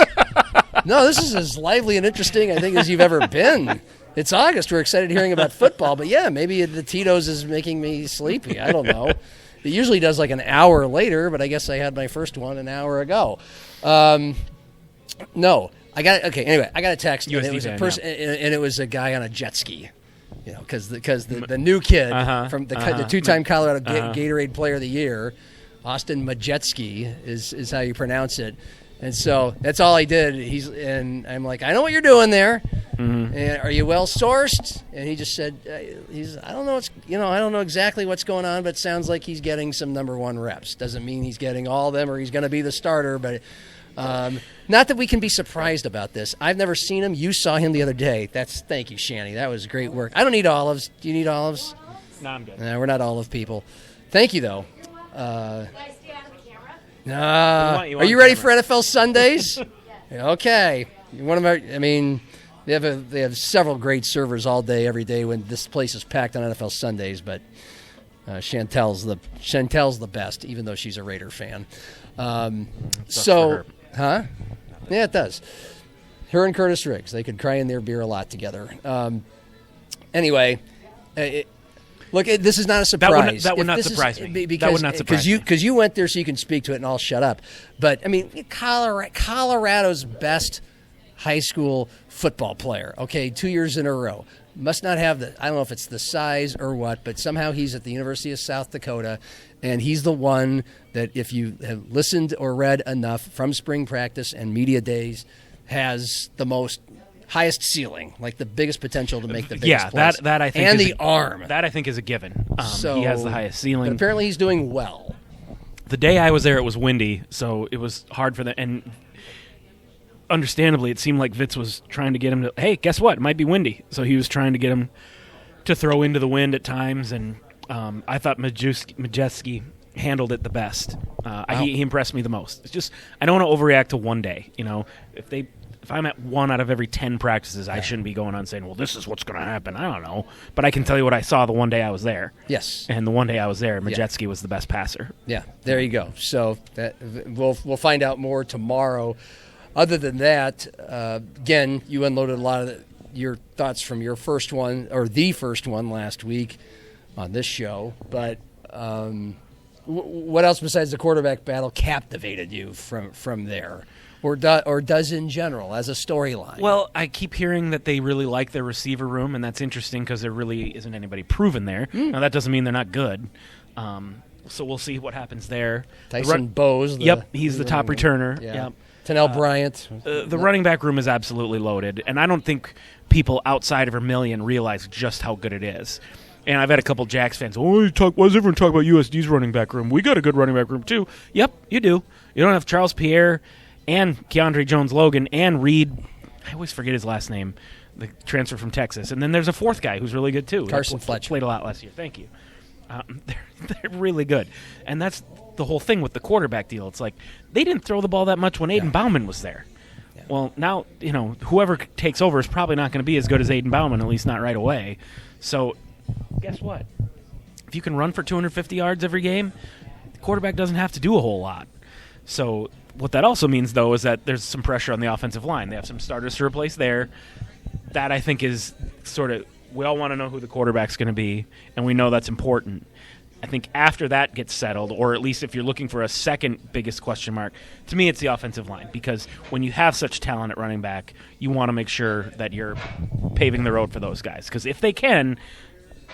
No, this is as lively and interesting, I think, as you've ever been. It's August. We're excited hearing about football. But, yeah, maybe the Tito's is making me sleepy. I don't know. It usually does like an hour later, but I guess I had my first one an hour ago. No. I got a text, and it was a person, and it was a guy on a jet ski. Because the new kid from the 2-time Colorado Gatorade Player of the Year, Austin Majetsky is how you pronounce it, and so that's all I did. And I'm like, I know what you're doing there. And are you well sourced? And he just said, I don't know. I don't know exactly what's going on, but it sounds like he's getting some number 1 reps. Doesn't mean he's getting all of them or he's going to be the starter, but. Not that we can be surprised about this. I've never seen him. You saw him the other day. Thank you, Shanny. That was great work. I don't need olives. Do you need olives? No, I'm good. No, we're not olive people. Thank you, though. Can I stay out of the camera? Are you ready for NFL Sundays? Okay. They have several great servers all day, every day when this place is packed on NFL Sundays, but Chantel's the best, even though she's a Raider fan. Yeah, it does. Her and Curtis Riggs, they could cry in their beer a lot together. Anyway, look, this is not a surprise. That would not surprise me. Because you went there so you can speak to it, and I'll shut up. But, Colorado's best high school football player, 2 years in a row. Must not have I don't know if it's the size or what, but somehow he's at the University of South Dakota, and he's the one that, if you have listened or read enough from spring practice and media days, has the highest ceiling, like the biggest potential to make the biggest plays. That I think and the arm. That I think is a given. He has the highest ceiling. But apparently he's doing well. The day I was there, it was windy, so it was hard for them. And understandably, it seemed like Vitz was trying to get him to, hey, guess what? It might be windy. So he was trying to get him to throw into the wind at times, and I thought Majewski handled it the best. He impressed me the most. It's just, I don't want to overreact to one day. If I'm at 1 out of every 10 practices, I shouldn't be going on saying, well, this is what's going to happen. I don't know. But I can tell you what I saw the one day I was there. Yes. And the one day I was there, Majewski was the best passer. Yeah, there you go. So we'll find out more tomorrow. Other than that, again, you unloaded a lot of your thoughts from your first one, or the first one last week on this show. But what else besides the quarterback battle captivated you from there? Or does in general as a storyline? Well, I keep hearing that they really like their receiver room, and that's interesting because there really isn't anybody proven there. Now, that doesn't mean they're not good. So we'll see what happens there. Tyson Bowes. He's the top returner. Yeah. Yep. Tanell Bryant. The running back room is absolutely loaded, and I don't think people outside of Vermillion realize just how good it is. And I've had a couple Jacks fans, why does everyone talk about USD's running back room? We got a good running back room, too. Yep, you do. You don't have Charles Pierre and Keandre Jones-Logan and Reed. I always forget his last name, the transfer from Texas. And then there's a fourth guy who's really good, too. Carson Fletcher. Played a lot last year. Thank you. They're really good. And that's the whole thing with the quarterback deal. It's like they didn't throw the ball that much when Aiden Bauman was there. Yeah. Well, now, whoever takes over is probably not going to be as good as Aiden Bauman, at least not right away. So guess what? If you can run for 250 yards every game, the quarterback doesn't have to do a whole lot. So what that also means, though, is that there's some pressure on the offensive line. They have some starters to replace there. That, I think, is sort of – we all want to know who the quarterback's going to be, and we know that's important. I think after that gets settled, or at least if you're looking for a second biggest question mark, to me it's the offensive line, because when you have such talent at running back, you want to make sure that you're paving the road for those guys. Because if they can –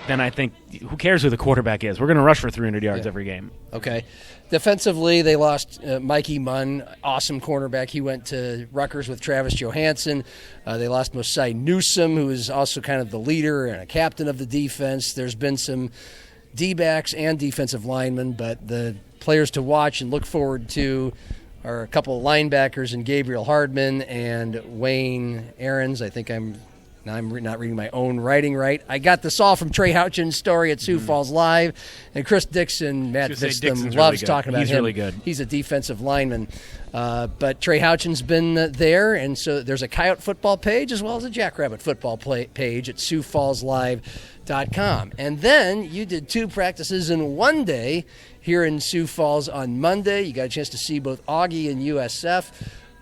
then I think who cares who the quarterback is? We're going to rush for 300 yards every game. Okay. Defensively, they lost Mikey Munn, awesome cornerback. He went to Rutgers with Travis Johansson. They lost Mosai Newsome, who is also kind of the leader and a captain of the defense. There's been some D-backs and defensive linemen, but the players to watch and look forward to are a couple of linebackers in Gabriel Hardman and Wayne Aarons. I think I'm not reading my own writing right. I got this all from Trey Houchin's story at Sioux Falls Live. And Chris Dixon, Matt Vistam, loves talking about him. He's really good. He's a defensive lineman. But Trey Houchin's been there, and so there's a Coyote football page as well as a Jackrabbit football page at SiouxFallsLive.com. And then you did 2 practices in one day here in Sioux Falls on Monday. You got a chance to see both Augie and USF.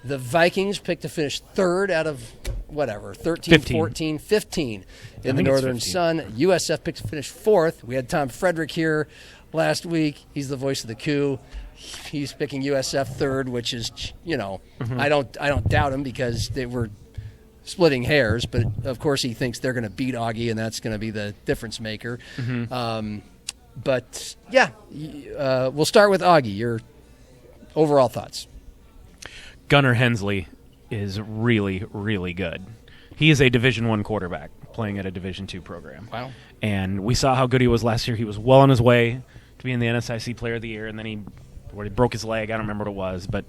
The Vikings picked to finish third out of, 13, 14, 15 in the Northern Sun. USF picked to finish fourth. We had Tom Frederick here last week. He's the voice of the coup. He's picking USF third, which is, I don't doubt him because they were splitting hairs, but of course he thinks they're going to beat Augie, and that's going to be the difference maker. But, we'll start with Augie. Your overall thoughts. Gunnar Hensley is really, really good. He is a Division I quarterback playing at a Division II program. Wow. And we saw how good he was last year. He was well on his way to being the NSIC Player of the Year, and then he broke his leg. I don't remember what it was, but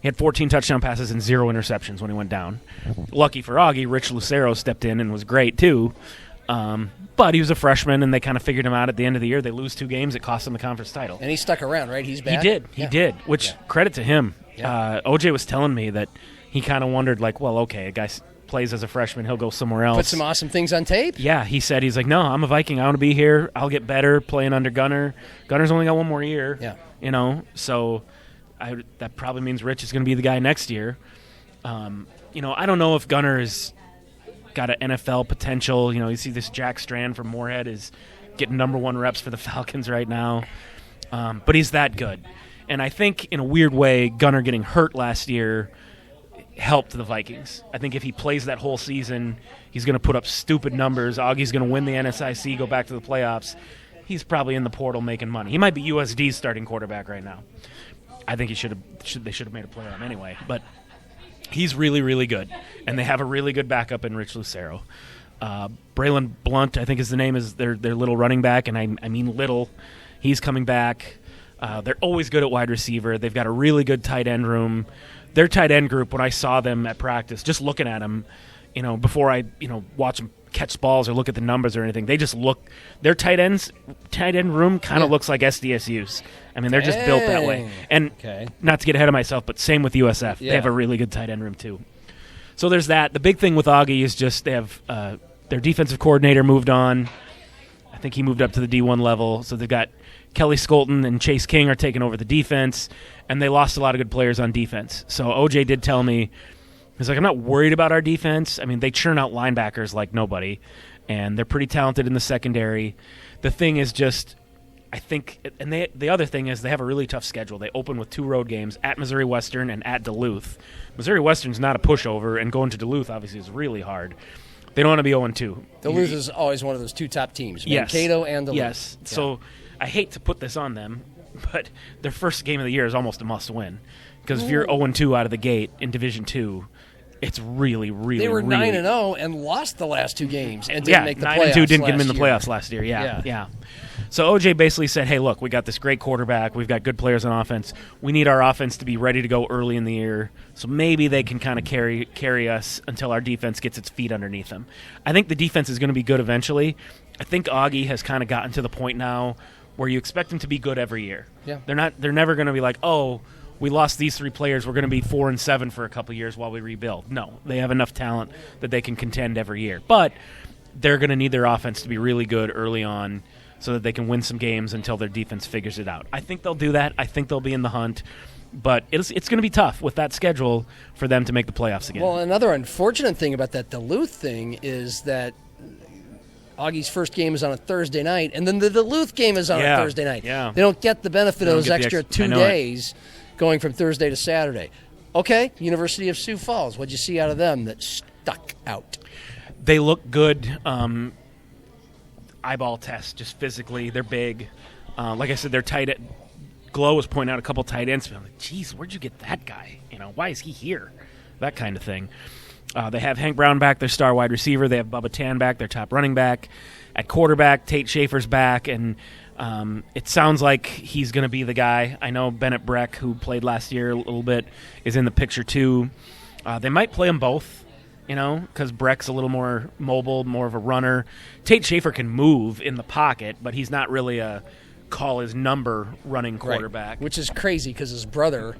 he had 14 touchdown passes and 0 interceptions when he went down. Lucky for Augie, Rich Lucero stepped in and was great too. But he was a freshman, and they kind of figured him out at the end of the year. They lose 2 games. It cost them the conference title. And he stuck around, right? He's back? He did, which credit to him. Yeah. OJ was telling me that he kind of wondered, like, well, okay, a guy plays as a freshman, he'll go somewhere else. Put some awesome things on tape? Yeah, he's like, no, I'm a Viking. I want to be here. I'll get better playing under Gunnar. Gunner's only got 1 more year. Yeah. So that probably means Rich is going to be the guy next year. I don't know if Gunnar has got an NFL potential. You see this Jack Strand from Moorhead is getting number 1 reps for the Falcons right now. But he's that good. And I think, in a weird way, Gunnar getting hurt last year helped the Vikings. I think if he plays that whole season, he's going to put up stupid numbers. Augie's going to win the NSIC, go back to the playoffs. He's probably in the portal making money. He might be USD's starting quarterback right now. I think they should have made a play on him anyway. But he's really, really good. And they have a really good backup in Rich Lucero. Braylon Blunt, I think is the name, is their little running back, and I mean little. He's coming back. They're always good at wide receiver. They've got a really good tight end room. Their tight end group, when I saw them at practice, just looking at them, before I, watch them catch balls or look at the numbers or anything, they just look. Their tight end room kind of looks like SDSU's. I mean, they're just built that way. And not to get ahead of myself, but same with USF. Yeah. They have a really good tight end room too. So there's that. The big thing with Augie is just they have their defensive coordinator moved on. I think he moved up to the D1 level. So they've got Kelly Skolton and Chase King are taking over the defense, and they lost a lot of good players on defense. So OJ did tell me, he's like, I'm not worried about our defense. I mean, they churn out linebackers like nobody, and they're pretty talented in the secondary. The thing is just, I think, and the other thing is they have a really tough schedule. They open with 2 road games, at Missouri Western and at Duluth. Missouri Western's not a pushover, and going to Duluth obviously is really hard. They don't want to be 0-2. Duluth is always one of those 2 top teams, yes. Mankato and Duluth. Yes. Yeah. So I hate to put this on them, but their first game of the year is almost a must-win because if you're 0-2 out of the gate in Division II, it's really, really. They were really, 9-0 and lost the last 2 games and didn't make the playoffs. 9-2 didn't get them in the year. playoffs last year. Yeah. So OJ basically said, "Hey, look, we got this great quarterback. We've got good players on offense. We need our offense to be ready to go early in the year. So maybe they can kind of carry us until our defense gets its feet underneath them. I think the defense is going to be good eventually. I think Augie has kind of gotten to the point now where you expect them to be good every year. Yeah. They're never going to be like, oh, we lost these 3 players. We're going to be 4-7 for a couple years while we rebuild. No, they have enough talent that they can contend every year. But they're going to need their offense to be really good early on so that they can win some games until their defense figures it out. I think they'll do that. I think they'll be in the hunt. But it's going to be tough with that schedule for them to make the playoffs again. Well, another unfortunate thing about that Duluth thing is that Augie's first game is on a Thursday night, and then the Duluth game is on a Thursday night. Yeah. They don't get the benefit of those extra 2 I know days going from Thursday to Saturday. Okay, University of Sioux Falls. What'd you see out of them that stuck out? They look good. Eyeball test, just physically. They're big. Like I said, they're tight. Glow was pointing out a couple tight ends. I'm like, geez, where'd you get that guy? Why is he here? That kind of thing. They have Hank Brown back, their star wide receiver. They have Bubba Tan back, their top running back. At quarterback, Tate Schaefer's back, and it sounds like he's going to be the guy. I know Bennett Breck, who played last year a little bit, is in the picture too. They might play them both, because Breck's a little more mobile, more of a runner. Tate Schaefer can move in the pocket, but he's not really a call his number running quarterback. Right. Which is crazy because his brother,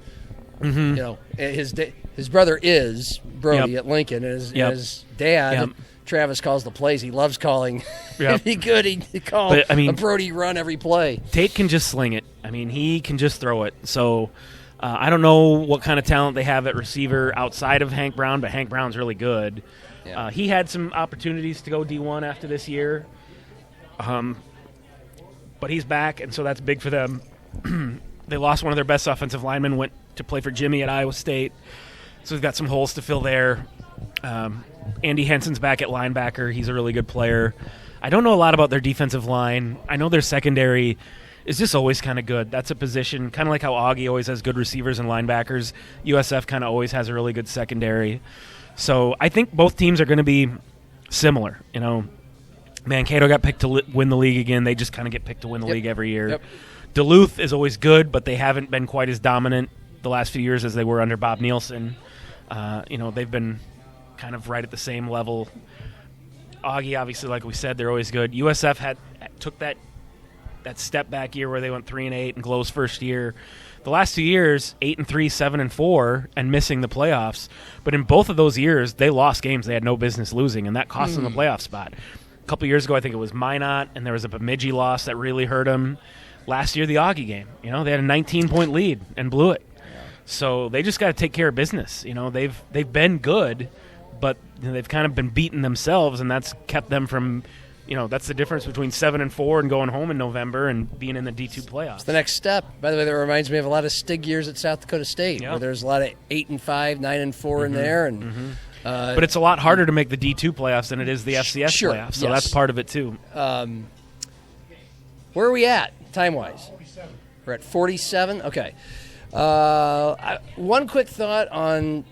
his brother is Brody at Lincoln, and his dad, Travis, calls the plays. He loves calling. If he could, he'd call a Brody run every play. Tate can just sling it. He can just throw it. So I don't know what kind of talent they have at receiver outside of Hank Brown, but Hank Brown's really good. Yeah. He had some opportunities to go D1 after this year. But he's back, and so that's big for them. They lost one of their best offensive linemen, went to play for Jimmy at Iowa State. So we've got some holes to fill there. Andy Henson's back at linebacker. He's a really good player. I don't know a lot about their defensive line. I know their secondary is just always kind of good. That's a position, kind of like how Augie always has good receivers and linebackers. USF kind of always has a really good secondary. So I think both teams are going to be similar. Mankato got picked to win the league again. They just kind of get picked to win the league every year. Yep. Duluth is always good, but they haven't been quite as dominant the last few years as they were under Bob Nielsen. They've been kind of right at the same level. Augie, obviously, like we said, they're always good. USF took that step back year where they went 3-8 in Glow's first year. The last 2 years, 8-3, 7-4, and missing the playoffs. But in both of those years, they lost games they had no business losing, and that cost them the playoff spot. A couple years ago, I think it was Minot, and there was a Bemidji loss that really hurt them. Last year, the Augie game. They had a 19-point lead and blew it. So they just got to take care of business. They've been good, but they've kind of been beating themselves, and that's kept them from. That's the difference between 7-4 and going home in November and being in the D2 playoffs. It's the next step. By the way, that reminds me of a lot of Stig years at South Dakota State, where there's a lot of 8-5, 9-4 in there, and. But it's a lot harder to make the D2 playoffs than it is the FCS playoffs, so that's part of it too. Where are we at, time-wise? 47. We're at 47? Okay. One quick thought on,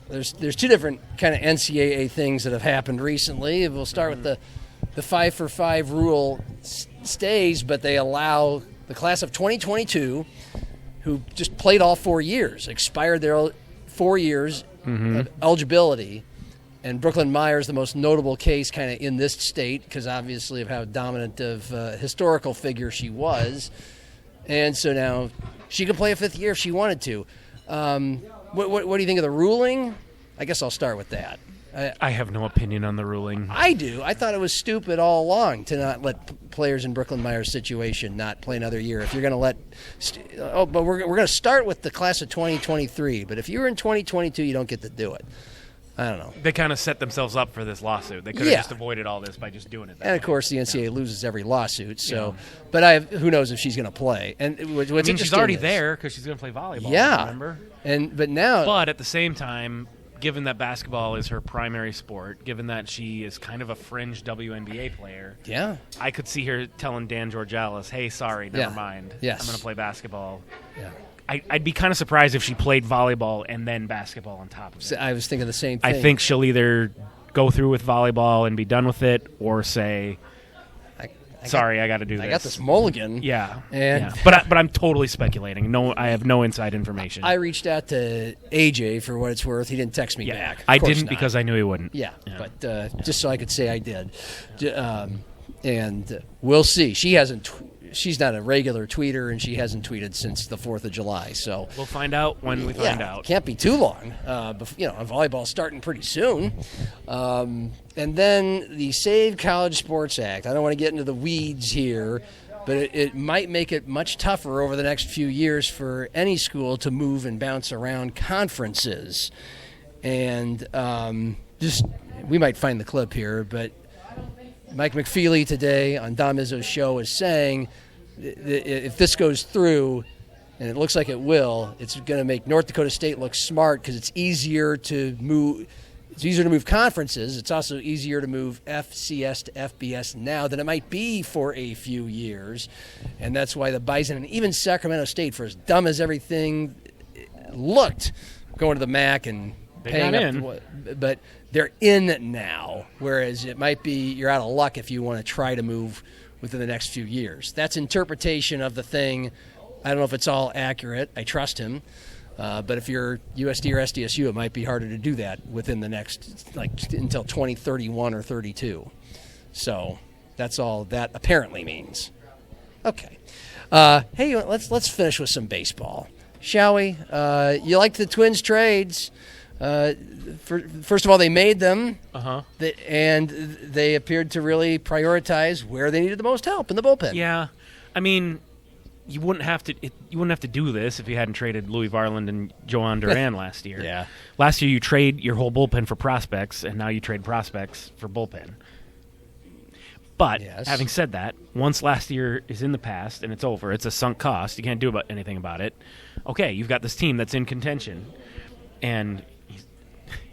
there's 2 different kind of NCAA things that have happened recently. We'll start with the 5-for-5 rule stays, but they allow the class of 2022, who just played all 4 years, expired their 4 years of eligibility, and Brooklyn Myers, the most notable case kind of in this state because obviously of how dominant of historical figure she was. And so now she could play a 5th year if she wanted to. What do you think of the ruling? I guess I'll start with that. I have no opinion on the ruling. I do. I thought it was stupid all along to not let players in Brooklyn Myers' situation not play another year. If you're going to let but we're going to start with the class of 2023. But if you were in 2022, you don't get to do it. I don't know. They kind of set themselves up for this lawsuit. They could have just avoided all this by just doing it. And of course, the NCAA loses every lawsuit. So, but who knows if she's going to play? And she's already there because she's going to play volleyball. Yeah. Remember? But now, but at the same time, given that basketball is her primary sport, given that she is kind of a fringe WNBA player, Yeah. I could see her telling Dan Georgalis, hey, sorry, never Yeah. mind. Yes. I'm going to play basketball. Yeah. I'd be kind of surprised if she played volleyball and then basketball on top of it. So I was thinking the same thing. I think she'll either go through with volleyball and be done with it, or say, sorry, I got to do this. I got this mulligan. Yeah. And yeah. But I'm totally speculating. No, I have no inside information. I reached out to AJ for what it's worth. He didn't text me yeah. back. I Of course didn't not. because I knew he wouldn't. Yeah, but just so I could say I did. And we'll see. She's not a regular tweeter, and she hasn't tweeted since the 4th of July. So we'll find out when we find out. Can't be too long. Volleyball's starting pretty soon. And then the Save College Sports Act. I don't want to get into the weeds here, but it might make it much tougher over the next few years for any school to move and bounce around conferences. And we might find the clip here, but Mike McFeely today on Don Izzo's show is saying if this goes through, and it looks like it will, it's going to make North Dakota State look smart because it's easier to move. It's easier to move conferences. It's also easier to move FCS to FBS now than it might be for a few years. And that's why the Bison and even Sacramento State, for as dumb as everything looked, going to the MAC and paying up, but they're in now, whereas it might be you're out of luck if you want to try to move within the next few years. That's interpretation of the thing. I don't know if it's all accurate. I trust him. But if you're USD or SDSU, it might be harder to do that within the next, until 2031 or 32. So that's all that apparently means. Okay. Hey, let's finish with some baseball, shall we? You liked the Twins trades. First of all, they made them, and they appeared to really prioritize where they needed the most help in the bullpen. Yeah, I mean, you wouldn't have to do this if you hadn't traded Louis Varland and Joan Duran last year. Yeah, last year you trade your whole bullpen for prospects, and now you trade prospects for bullpen. But having said that, once last year is in the past and it's over, it's a sunk cost. You can't do anything about it. Okay, you've got this team that's in contention, and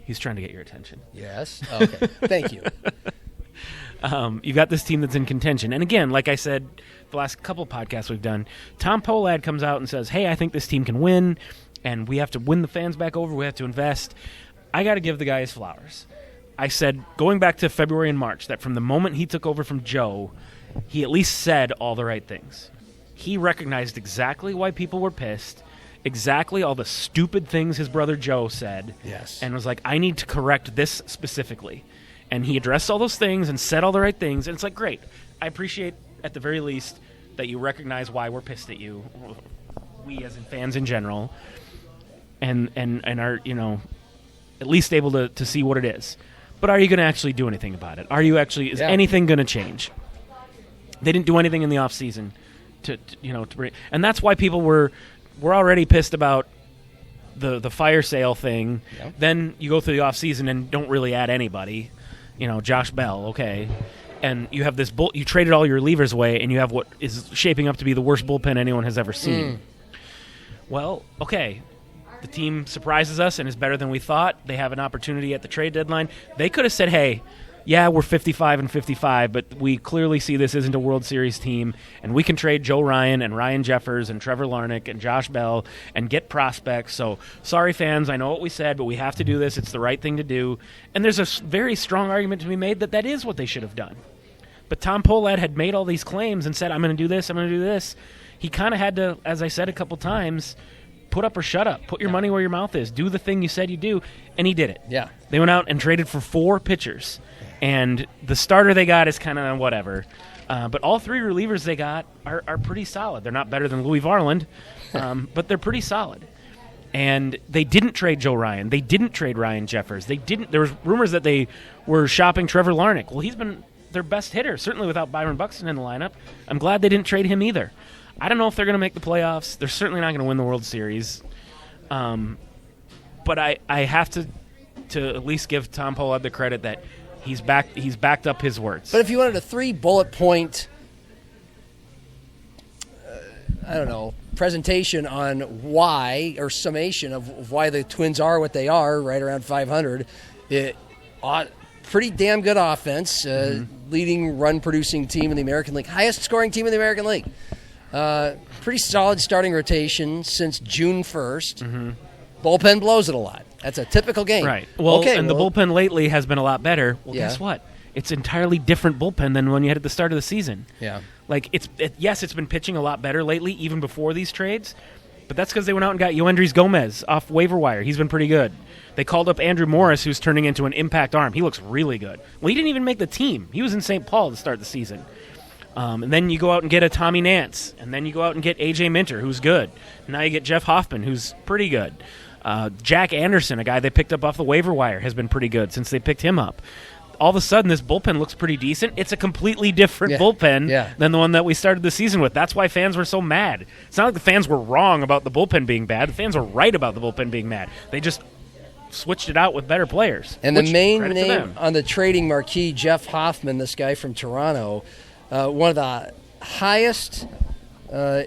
he's trying to get your attention. Yes. Okay. Thank you. You've got this team that's in contention. And again, like I said, the last couple of podcasts we've done, Tom Pohlad comes out and says, hey, I think this team can win, and we have to win the fans back over. We have to invest. I got to give the guy his flowers. I said, going back to February and March, that from the moment he took over from Joe, he at least said all the right things. He recognized exactly why people were pissed, exactly all the stupid things his brother Joe said, and was like, I need to correct this specifically. And he addressed all those things and said all the right things, and it's like, great. I appreciate, at the very least, that you recognize why we're pissed at you, we as in fans in general, and are, at least able to see what it is. But are you going to actually do anything about it? Is anything going to change? They didn't do anything in the offseason to bring, and that's why people were already pissed about the fire sale thing. Yep. Then you go through the offseason and don't really add anybody. Josh Bell, okay. And you have this you traded all your relievers away, and you have what is shaping up to be the worst bullpen anyone has ever seen. Well, okay. The team surprises us and is better than we thought. They have an opportunity at the trade deadline. They could have said, hey, yeah, we're 55-55, but we clearly see this isn't a World Series team, and we can trade Joe Ryan and Ryan Jeffers and Trevor Larnach and Josh Bell and get prospects. So, sorry, fans, I know what we said, but we have to do this. It's the right thing to do. And there's a very strong argument to be made that is what they should have done. But Tom Pohlad had made all these claims and said, I'm going to do this, I'm going to do this. He kind of had to, as I said a couple times, put up or shut up. Put your money where your mouth is. Do the thing you said you do, and he did it. Yeah. They went out and traded for 4 pitchers, and the starter they got is kind of whatever. But all 3 relievers they got are pretty solid. They're not better than Louis Varland, but they're pretty solid. And they didn't trade Joe Ryan. They didn't trade Ryan Jeffers. There was rumors that they were shopping Trevor Larnach. Well, he's been their best hitter, certainly without Byron Buxton in the lineup. I'm glad they didn't trade him either. I don't know if they're going to make the playoffs. They're certainly not going to win the World Series. But I have to at least give Tom Pohlad the credit that he's backed up his words. But if you wanted a 3 bullet point, I don't know, presentation on why, or summation of why the Twins are what they are, right around 500. Pretty damn good offense, leading run-producing team in the American League, highest-scoring team in the American League. Pretty solid starting rotation since June 1st. Bullpen blows it a lot. That's a typical game. Right. Well, the bullpen lately has been a lot better. Well, guess what? It's entirely different bullpen than when you had at the start of the season. Yeah. Like, yes, it's been pitching a lot better lately, even before these trades, but that's because they went out and got Yoendrys Gomez off waiver wire. He's been pretty good. They called up Andrew Morris, who's turning into an impact arm. He looks really good. Well, he didn't even make the team. He was in St. Paul to start the season. And then you go out and get a Tommy Nance, and then you go out and get A.J. Minter, who's good. And now you get Jeff Hoffman, who's pretty good. Jack Anderson, a guy they picked up off the waiver wire, has been pretty good since they picked him up. All of a sudden, this bullpen looks pretty decent. It's a completely different bullpen than the one that we started the season with. That's why fans were so mad. It's not like the fans were wrong about the bullpen being bad. The fans were right about the bullpen being mad. They just switched it out with better players. And the main name on the trading marquee, Jeff Hoffman, this guy from Toronto, one of the highest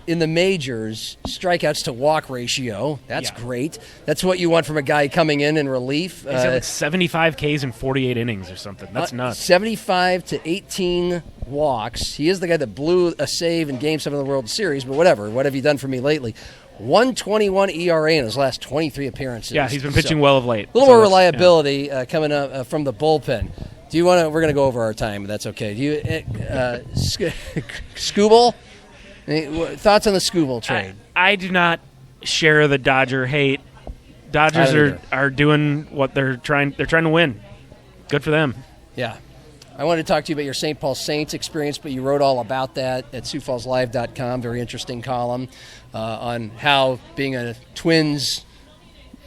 in the majors strikeouts to walk ratio. That's great. That's what you want from a guy coming in relief. He's got like 75 Ks in 48 innings or something. That's nuts. 75 to 18 walks. He is the guy that blew a save in Game 7 of the World Series, but whatever. What have you done for me lately? 1.21 ERA in his last 23 appearances. Yeah, he's been pitching well of late. A little more reliability coming up from the bullpen. Do you want to? We're going to go over our time, but that's okay. Do you, Skubal? Thoughts on the Skubal trade? I do not share the Dodger hate. Dodgers are doing what they're trying. They're trying to win. Good for them. Yeah. I wanted to talk to you about your St. Paul Saints experience, but you wrote all about that at SiouxFallsLive.com. Very interesting column on how being a Twins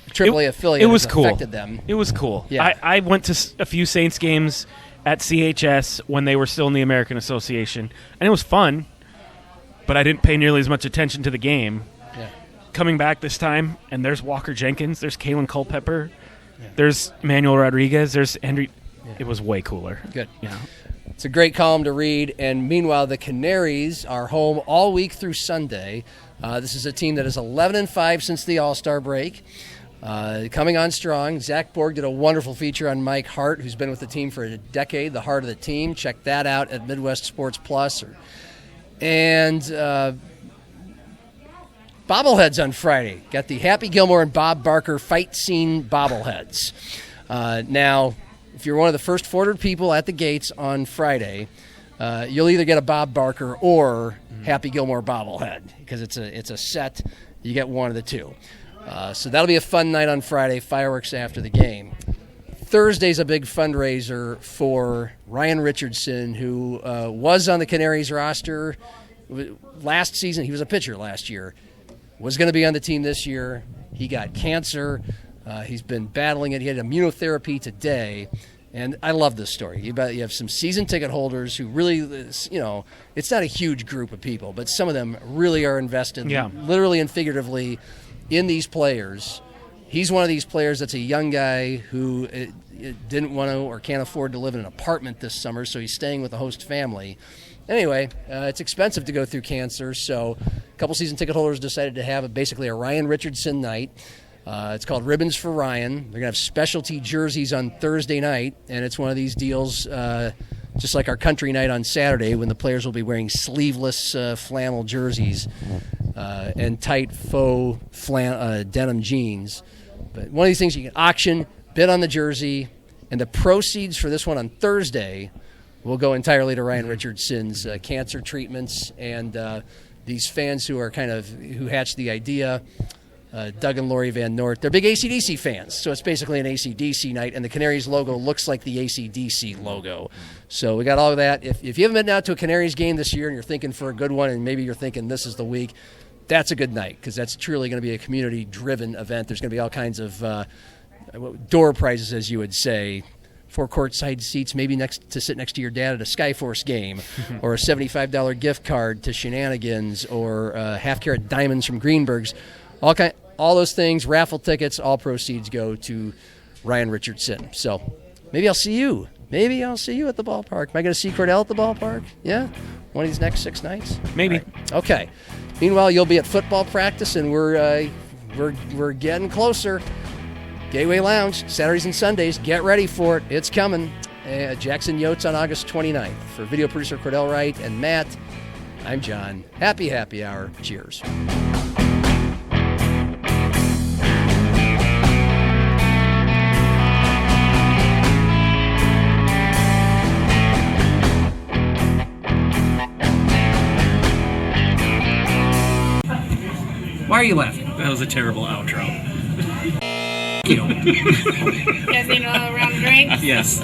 AAA affiliate has affected them. It was cool. Yeah. I went to a few Saints games at CHS when they were still in the American Association, and it was fun, but I didn't pay nearly as much attention to the game. Yeah. Coming back this time, and there's Walker Jenkins, there's Kalen Culpepper, there's Manuel Rodriguez, there's Henry. It was way cooler. Good. Yeah. It's a great column to read. And meanwhile, the Canaries are home all week through Sunday. This is a team that is 11-5 since the All-Star break. Coming on strong. Zach Borg did a wonderful feature on Mike Hart, who's been with the team for a decade, the heart of the team. Check that out at Midwest Sports Plus. And bobbleheads on Friday. Got the Happy Gilmore and Bob Barker fight scene bobbleheads. Now, if you're one of the first 400 people at the gates on Friday, you'll either get a Bob Barker or Happy Gilmore bobblehead because it's a set. You get one of the two. So that'll be a fun night on Friday, fireworks after the game. Thursday's a big fundraiser for Ryan Richardson, who was on the Canaries roster last season. He was a pitcher last year. Was going to be on the team this year. He got cancer. He's been battling it. He had immunotherapy today. And I love this story. You have some season ticket holders who really, it's not a huge group of people, but some of them really are invested, literally and figuratively, in these players. He's one of these players that's a young guy who didn't want to or can't afford to live in an apartment this summer, so he's staying with a host family. Anyway, it's expensive to go through cancer, so a couple season ticket holders decided to have basically a Ryan Richardson night. It's called Ribbons for Ryan. They're going to have specialty jerseys on Thursday night, and it's one of these deals just like our country night on Saturday when the players will be wearing sleeveless flannel jerseys and tight faux denim jeans. But one of these things you can auction, bid on the jersey, and the proceeds for this one on Thursday will go entirely to Ryan Richardson's cancer treatments and these fans who hatched the idea. Doug and Lori Van Noort. They're big AC/DC fans, so it's basically an AC/DC night, and the Canaries logo looks like the AC/DC logo. So we got all of that. If you haven't been out to a Canaries game this year and you're thinking for a good one and maybe you're thinking this is the week, that's a good night because that's truly going to be a community-driven event. There's going to be all kinds of door prizes, as you would say, 4 courtside seats, maybe to sit next to your dad at a Skyforce game, or a $75 gift card to Shenanigans, or half-carat diamonds from Greenberg's. All those things, raffle tickets, all proceeds go to Ryan Richardson. So maybe I'll see you. Maybe I'll see you at the ballpark. Am I going to see Cordell at the ballpark? Yeah? One of these next 6 nights? Maybe. Right. Okay. Meanwhile, you'll be at football practice, and we're getting closer. Gateway Lounge, Saturdays and Sundays. Get ready for it. It's coming. Jackson Yotes on August 29th. For video producer Cordell Wright and Matt, I'm John. Happy hour. Cheers. Why are you laughing? That was a terrible outro. You guys need a round of drinks? Yes.